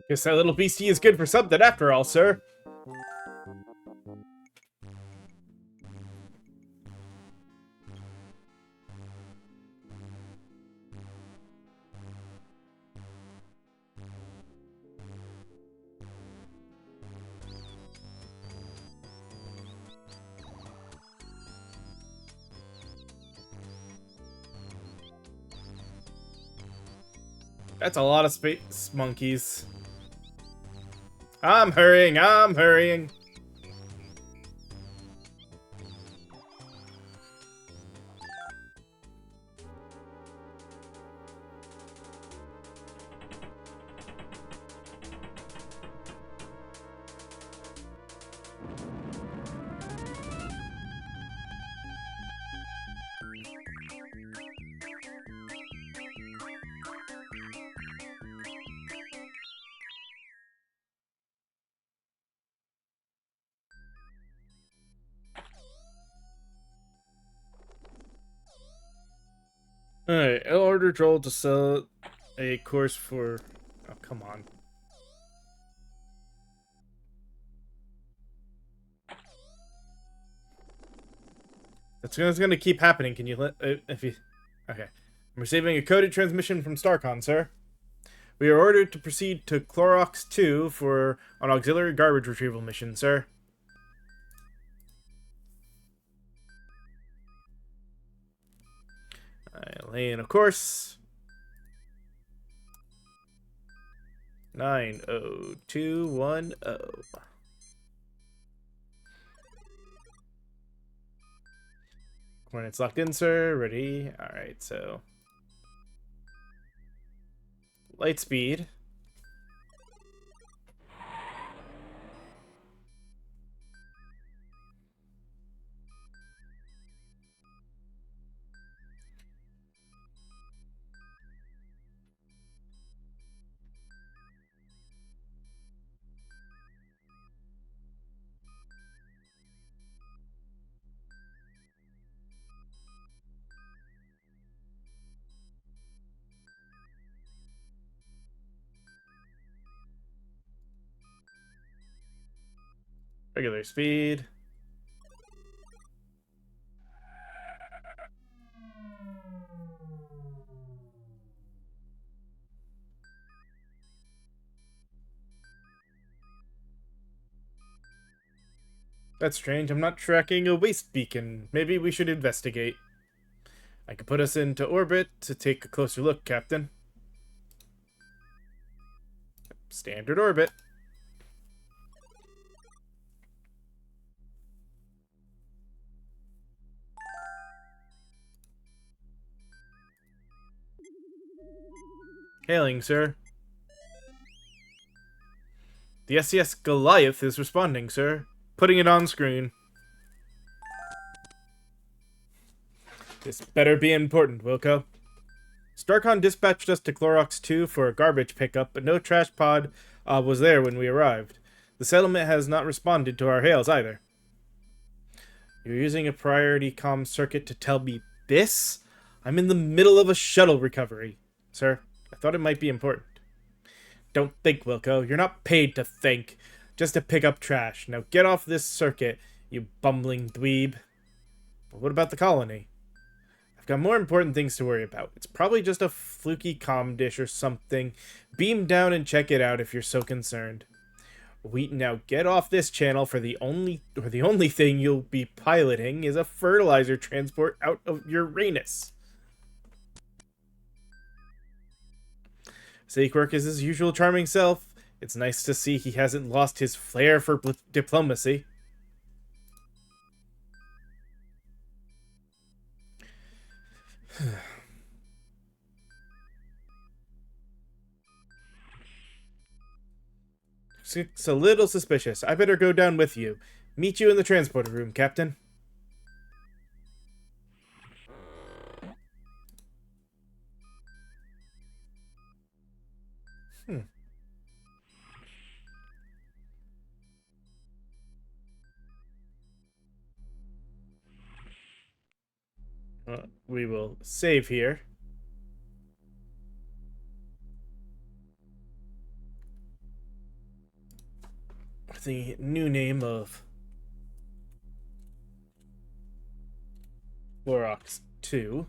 Guess that little beastie is good for something after all, sir. That's a lot of space monkeys. I'm hurrying, I'm hurrying. Alright, I'll order Droll to sell a course for... Oh, come on. That's gonna keep happening. Can you let... if you... Okay. I'm receiving a coded transmission from Starcon, sir. We are ordered to proceed to Clorox 2 for an auxiliary garbage retrieval mission, sir. Lane, of course. 90210. Coordinates locked in, sir. Ready? Alright, so. Light speed. Regular speed. That's strange. I'm not tracking a waste beacon. Maybe we should investigate. I could put us into orbit to take a closer look, Captain. Standard orbit. Hailing, sir. The SCS Goliath is responding, sir. Putting it on screen. This better be important, Wilco. Starcon dispatched us to Clorox 2 for a garbage pickup, but no trash pod was there when we arrived. The settlement has not responded to our hails either. You're using a priority comm circuit to tell me this? I'm in the middle of a shuttle recovery. Sir, I thought it might be important. Don't think, Wilco. You're not paid to think. Just to pick up trash. Now get off this circuit, you bumbling dweeb. But what about the colony? I've got more important things to worry about. It's probably just a fluky comm dish or something. Beam down and check it out if you're so concerned. Wheaton, now get off this channel for the only thing you'll be piloting is a fertilizer transport out of Uranus. Sequark is his usual charming self. It's nice to see he hasn't lost his flair for diplomacy. It's a little suspicious. I better go down with you. Meet you in the transporter room, Captain. We will save here. The new name of Clorox 2.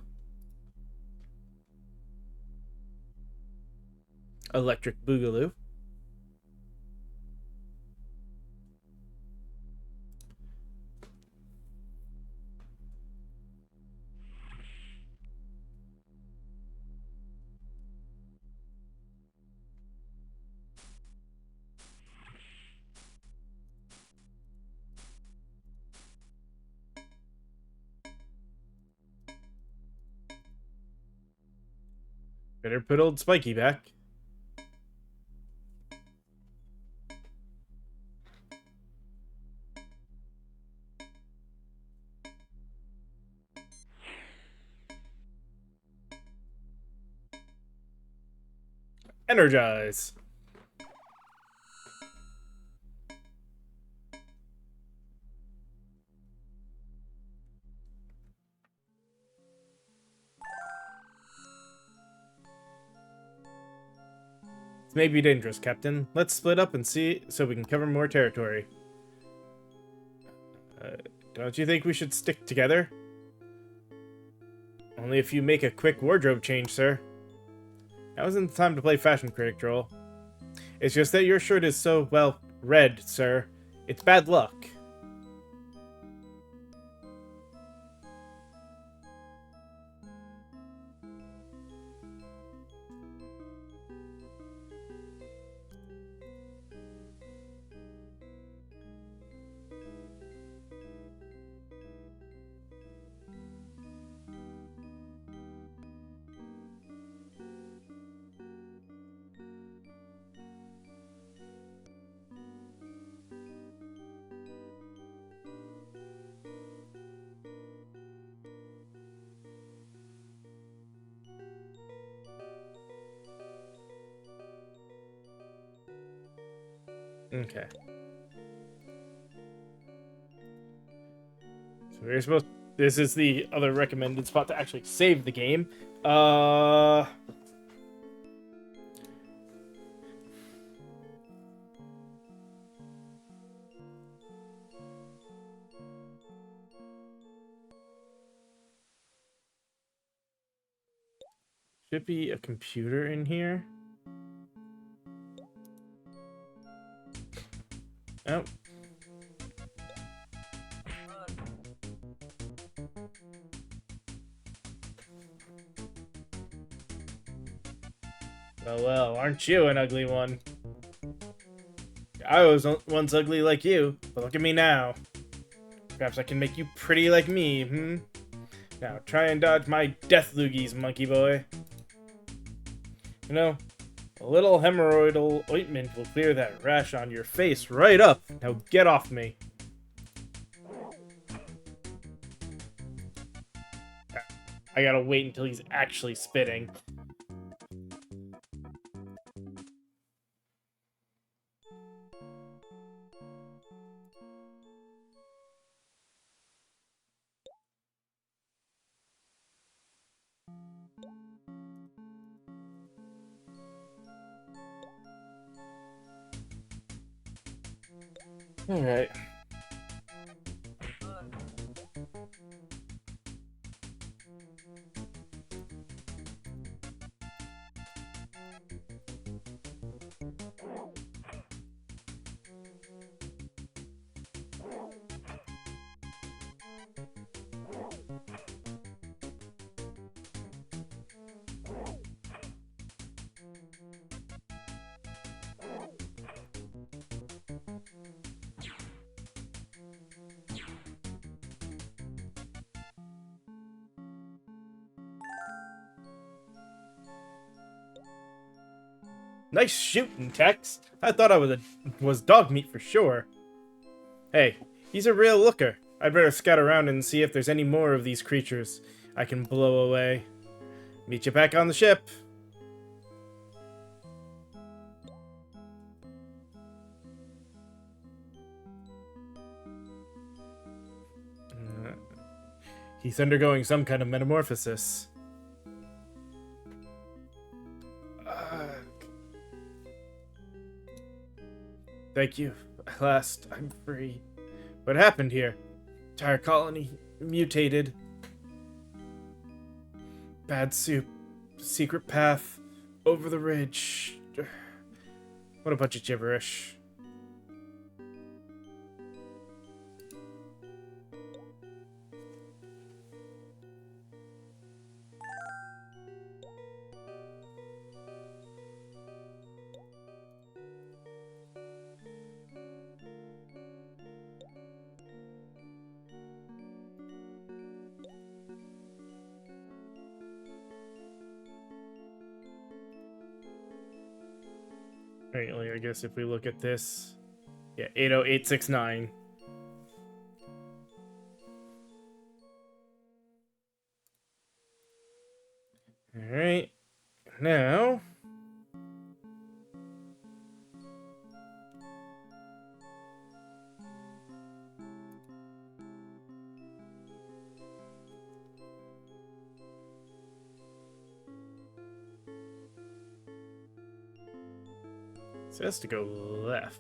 Electric Boogaloo. Better put old Spiky back. Energize. This may be dangerous, Captain. Let's split up and see so we can cover more territory. Don't you think we should stick together? Only if you make a quick wardrobe change, sir. Now isn't the time to play fashion critic role. It's just that your shirt is so, well, red, sir. It's bad luck. Okay. So we're supposed. This is the other recommended spot to actually save the game. Should be a computer in here. Oh. Well, aren't you an ugly one? I was once ugly like you, but look at me now. Perhaps I can make you pretty like me, hmm? Now, try and dodge my death loogies, monkey boy. You know, a little hemorrhoidal ointment will clear that rash on your face right up. Now get off me. I gotta wait until he's actually spitting. Alright. Nice shooting, Tex. I thought I was dog meat for sure. Hey, he's a real looker. I'd better scout around and see if there's any more of these creatures I can blow away. Meet you back on the ship. He's undergoing some kind of metamorphosis. Thank you. At last, I'm free. What happened here? Entire colony mutated. Bad soup. Secret path. Over the ridge. What a bunch of gibberish. Apparently, I guess if we look at this, yeah, 80869. All right, now. So it has to go left.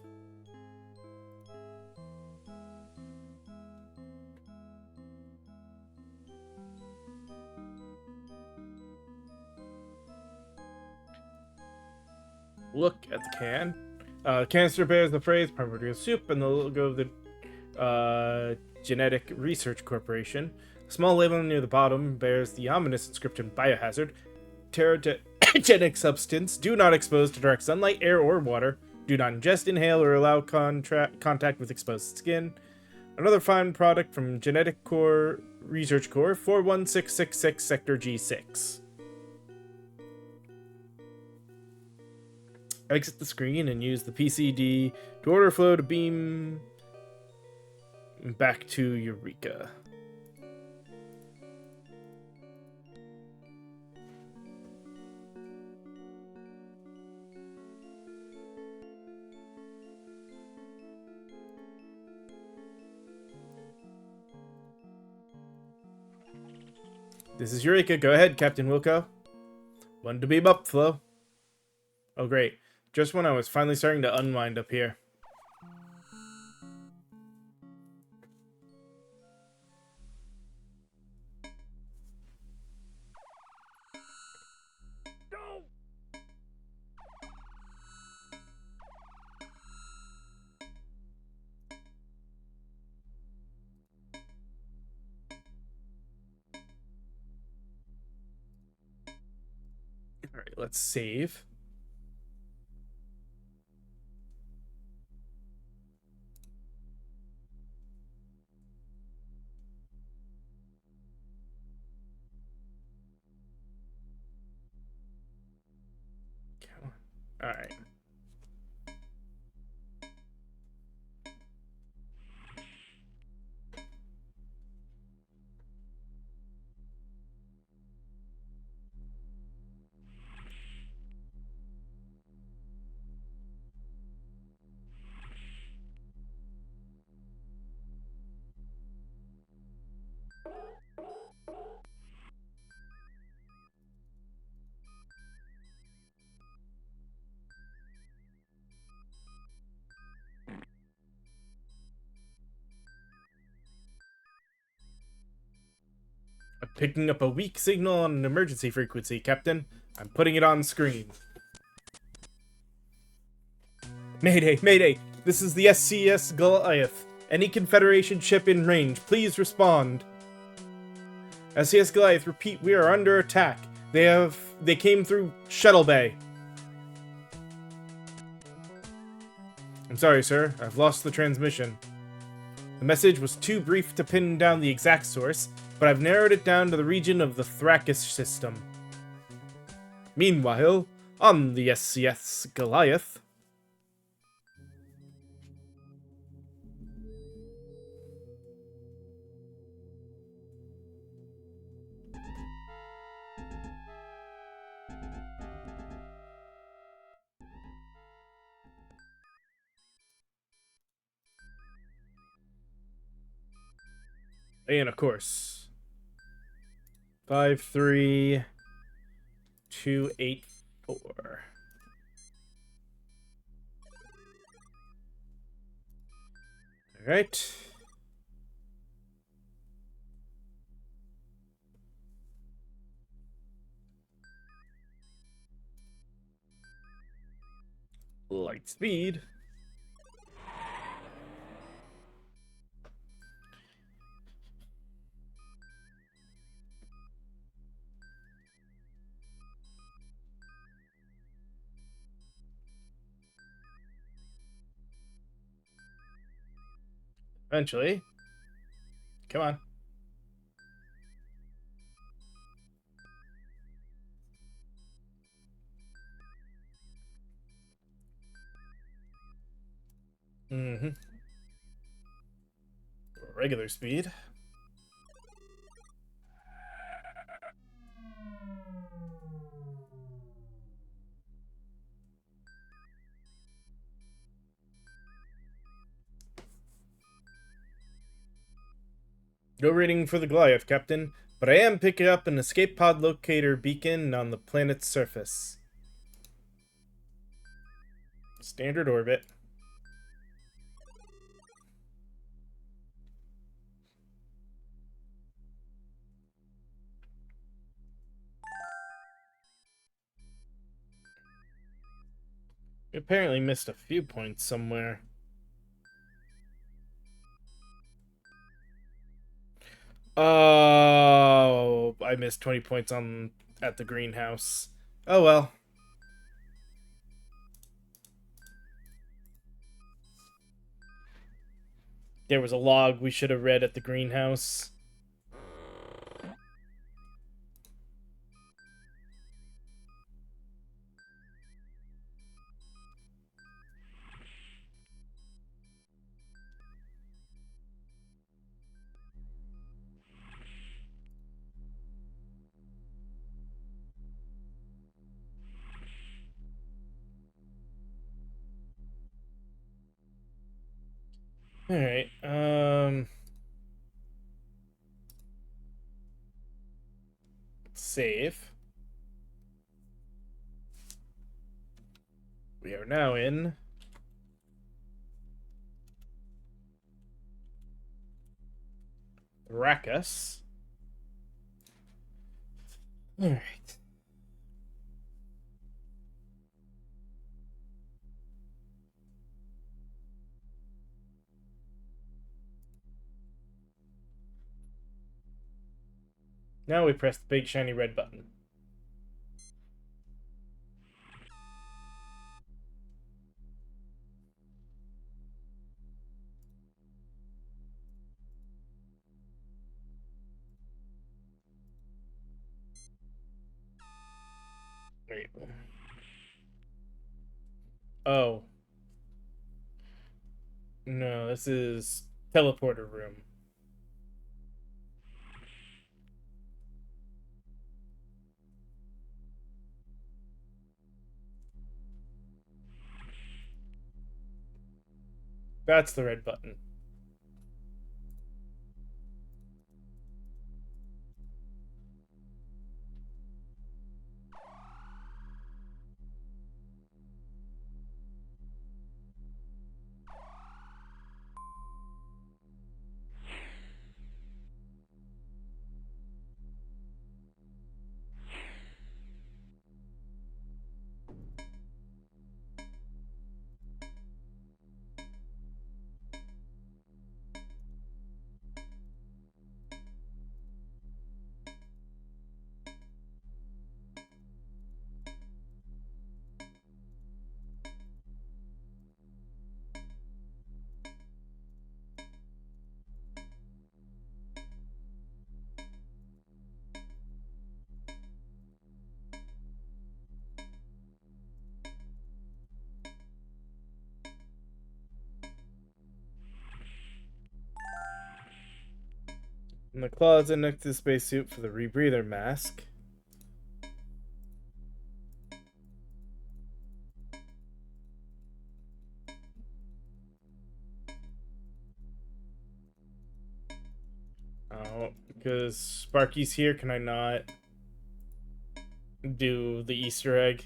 Look at the can. Canister bears the phrase primordial soup and the logo of the Genetic Research Corporation. A small label near the bottom bears the ominous inscription Biohazard. Teratogenic substance. Do not expose to direct sunlight, air, or water. Do not ingest, inhale, or allow contact with exposed skin. Another fine product from Genetic Core Research Core 41666 Sector G6. Exit the screen and use the PCD to order flow to beam back to Eureka. This is Eureka. Go ahead, Captain Wilco. One to beam up, Flo. Oh, great. Just when I was finally starting to unwind up here. Alright, let's save. Alright. I'm picking up a weak signal on an emergency frequency, Captain. I'm putting it on screen. Mayday, Mayday! This is the SCS Goliath. Any Confederation ship in range, please respond. SCS Goliath, repeat, we are under attack. They came through Shuttle Bay. I'm sorry, sir. I've lost the transmission. The message was too brief to pin down the exact source, but I've narrowed it down to the region of the Thrakis system. Meanwhile, on the SCS Goliath... And of course, 53284. All right. Light speed. Eventually. Come on. Mm-hmm. Regular speed. No reading for the Goliath, Captain, but I am picking up an escape pod locator beacon on the planet's surface. Standard orbit. We apparently missed a few points somewhere. Oh, I missed 20 points at the greenhouse. Oh well. There was a log we should have read at the greenhouse. Alright, save. We are now in Rakus. All right. Now we press the big shiny red button. Wait. Oh. No, this is teleporter room. That's the red button. In the closet next to the spacesuit for the rebreather mask. Oh, because Sparky's here, can I not do the Easter egg?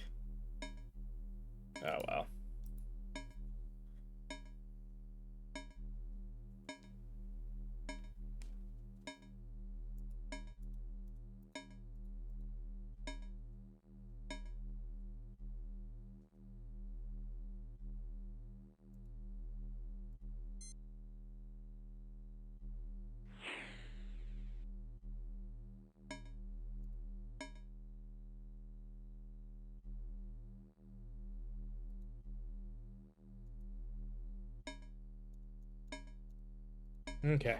Oh, well. Okay.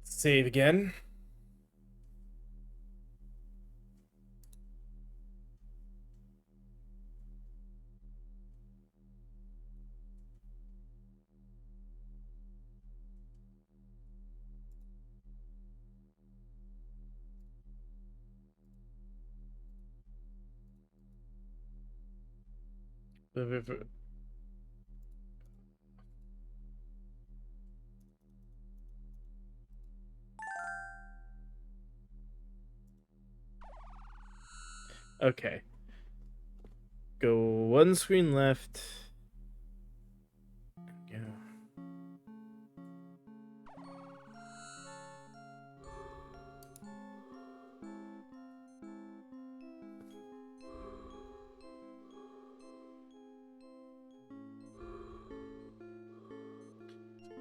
Save again. Okay. Go one screen left. Yeah.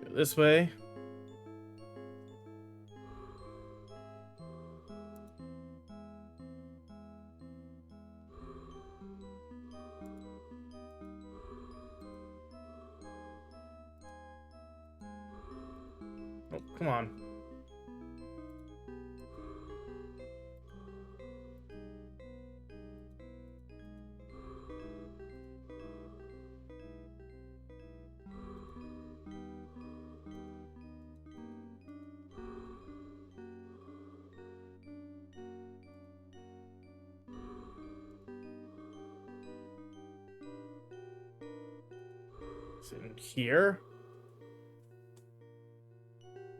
Go this way. Oh, come on. Is it in here?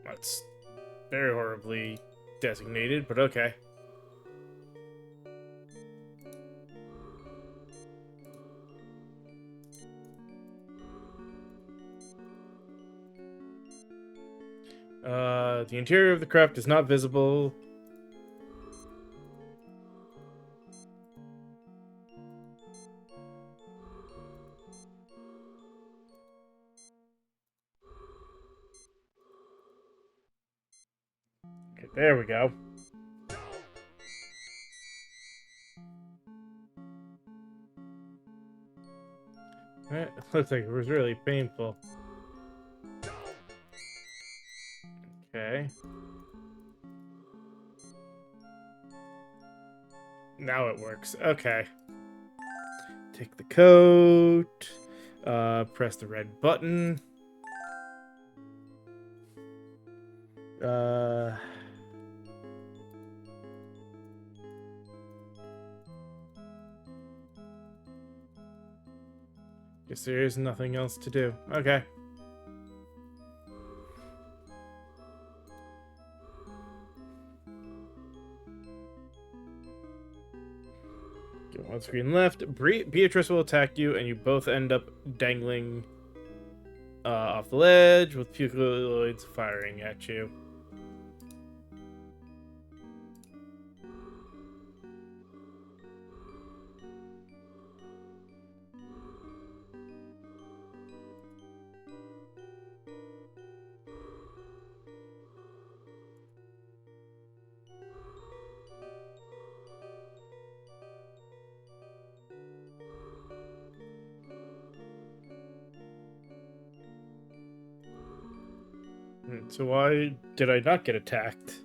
That's very horribly designated, but okay. The interior of the craft is not visible. Okay, there we go. It looks like it was really painful. Okay. Now it works. Okay. Take the coat. Press the red button. Guess there is nothing else to do. Okay. Get one screen left. Beatrice will attack you, and you both end up dangling off the ledge with Pucaloids firing at you. So why did I not get attacked?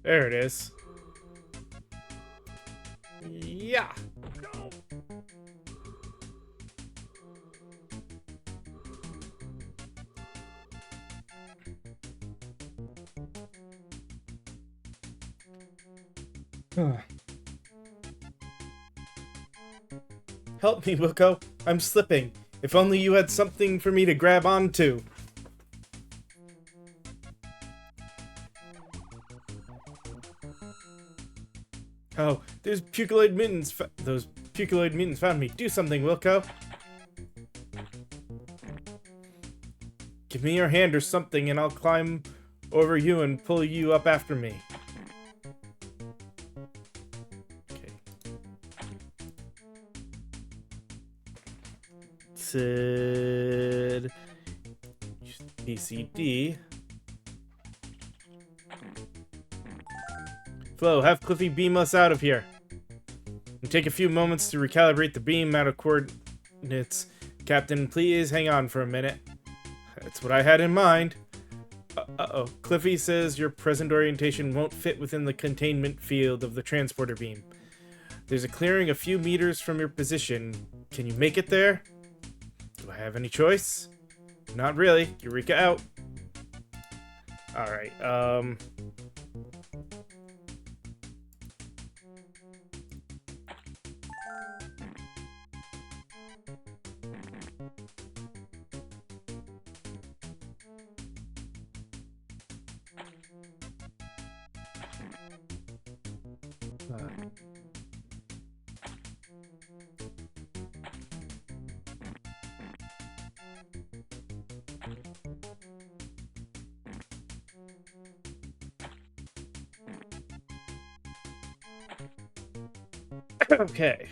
There it is. Yeah. Help me, Wilco. I'm slipping. If only you had something for me to grab onto. Oh, those Pucaloid mittens found me. Do something, Wilco. Give me your hand or something and I'll climb over you and pull you up after me. Okay. Sid. BCD. Flo, have Cliffy beam us out of here. And take a few moments to recalibrate the beam out of coordinates. Captain, please hang on for a minute. That's what I had in mind. Uh-oh. Cliffy says your present orientation won't fit within the containment field of the transporter beam. There's a clearing a few meters from your position. Can you make it there? Do I have any choice? Not really. Eureka out. Alright, okay.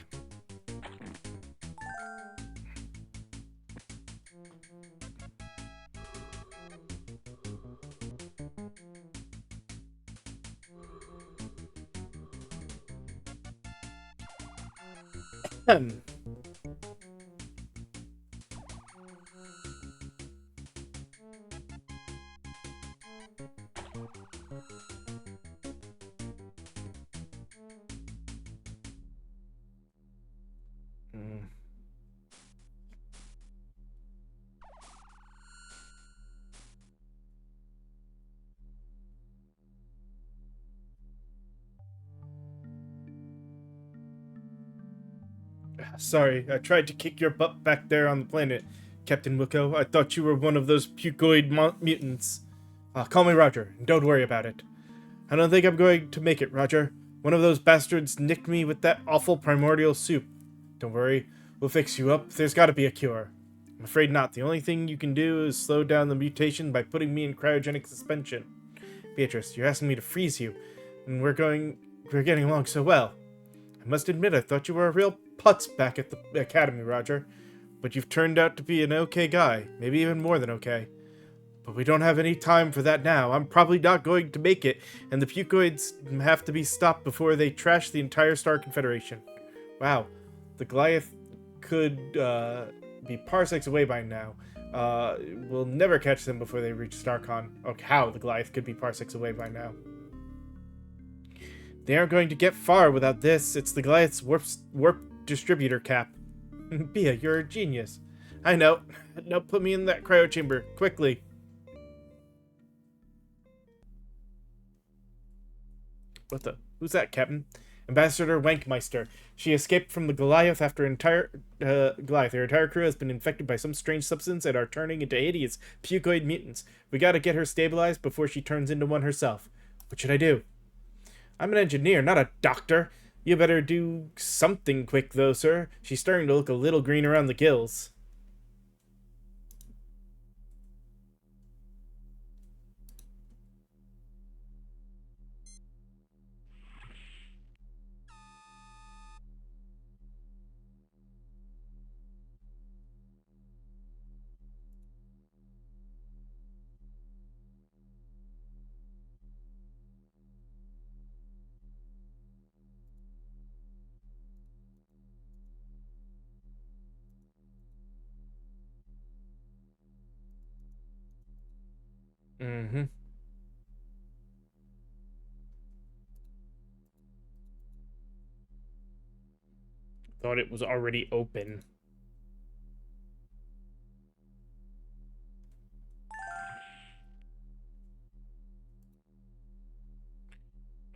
Sorry, I tried to kick your butt back there on the planet, Captain Wilco. I thought you were one of those pucoid mutants. Call me Roger, and don't worry about it. I don't think I'm going to make it, Roger. One of those bastards nicked me with that awful primordial soup. Don't worry, we'll fix you up. There's gotta be a cure. I'm afraid not. The only thing you can do is slow down the mutation by putting me in cryogenic suspension. Beatrice, you're asking me to freeze you, and we're getting along so well. I must admit, I thought you were a real putz back at the academy, Roger. But you've turned out to be an okay guy, maybe even more than okay. But we don't have any time for that now. I'm probably not going to make it, and the Pucoids have to be stopped before they trash the entire Star Confederation. Wow, the Goliath could be parsecs away by now. We'll never catch them before they reach StarCon. Oh, how the Goliath could be parsecs away by now. They aren't going to get far without this. It's the Goliath's warp distributor cap. Bia, you're a genius. I know. Now put me in that cryo chamber, quickly. What the? Who's that, Captain? Ambassador Wankmeister. She escaped from the Goliath after her entire crew has been infected by some strange substance and are turning into hideous pucoid mutants. We gotta get her stabilized before she turns into one herself. What should I do? I'm an engineer, not a doctor. You better do something quick, though, sir. She's starting to look a little green around the gills. Mm-hmm. Thought it was already open.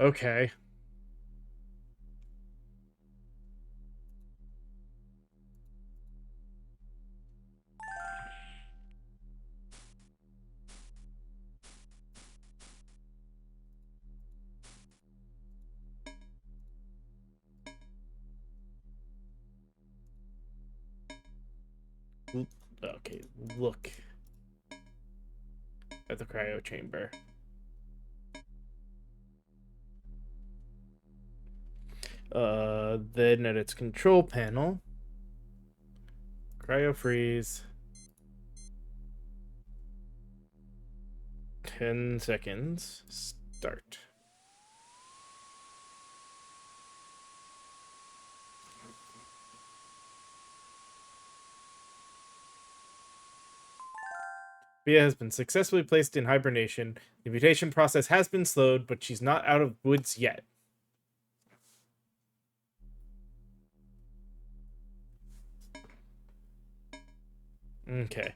Okay. Okay, look at the cryo chamber. Then at its control panel, cryo freeze. 10 seconds. Start. Bia has been successfully placed in hibernation. The mutation process has been slowed, but she's not out of woods yet. Okay.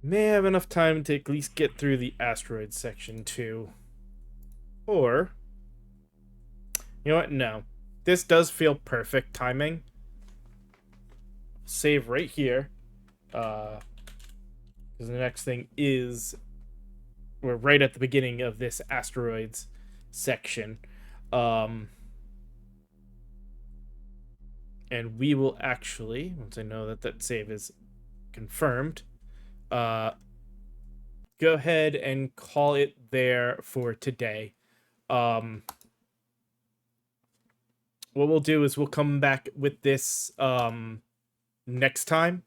May have enough time to at least get through the asteroid section too. Or, you know what? No. This does feel perfect timing. Save right here. Because the next thing is we're right at the beginning of this asteroids section. And we will actually, once I know that that save is confirmed, go ahead and call it there for today. What we'll do is we'll come back with this next time,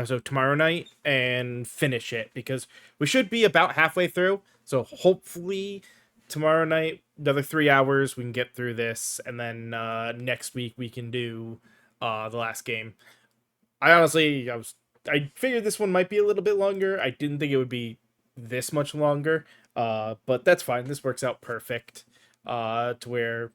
so tomorrow night, and finish it, because we should be about halfway through. So hopefully tomorrow night, another 3 hours, we can get through this, and then next week we can do the last game. I figured this one might be a little bit longer. I didn't think it would be this much longer, but that's fine. This works out perfect to where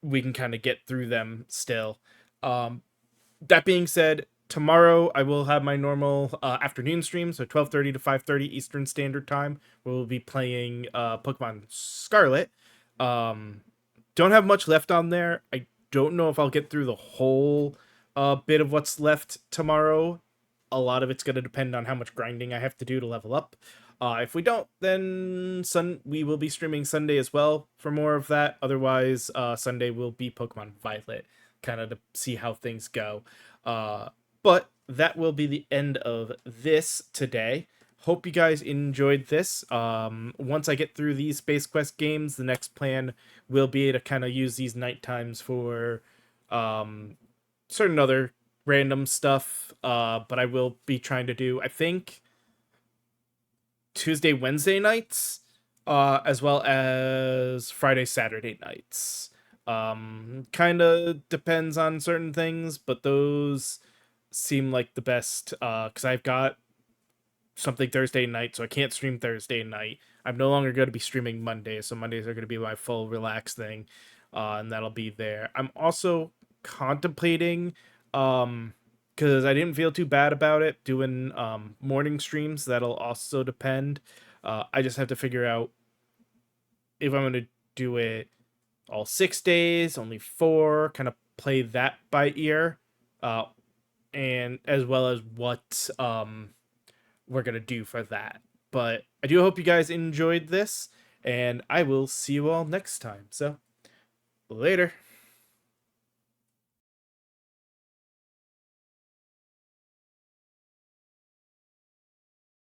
we can kind of get through them still. That being said, tomorrow I will have my normal afternoon stream, so 12:30 to 5:30 Eastern Standard Time. We'll be playing Pokemon Scarlet. Don't have much left on there. I don't know if I'll get through the whole bit of what's left tomorrow. A lot of it's going to depend on how much grinding I have to do to level up. If we don't, then we will be streaming Sunday as well for more of that. Otherwise, Sunday will be Pokemon Violet, kind of to see how things go. But that will be the end of this today. Hope you guys enjoyed this. Once I get through these Space Quest games, the next plan will be to kind of use these night times for certain other random stuff. But I will be trying to do, I think, Tuesday, Wednesday nights, as well as Friday, Saturday nights. Kind of depends on certain things, but those seem like the best, because I've got something Thursday night, so I can't stream Thursday night. I'm no longer going to be streaming Mondays, so Mondays are going to be my full relax thing, and that'll be there. I'm also contemplating, because I didn't feel too bad about it, doing morning streams. That'll also depend. I just have to figure out if I'm going to do it all 6 days, only 4, kind of play that by ear, and as well as what we're going to do for that. But I do hope you guys enjoyed this, and I will see you all next time. So, later.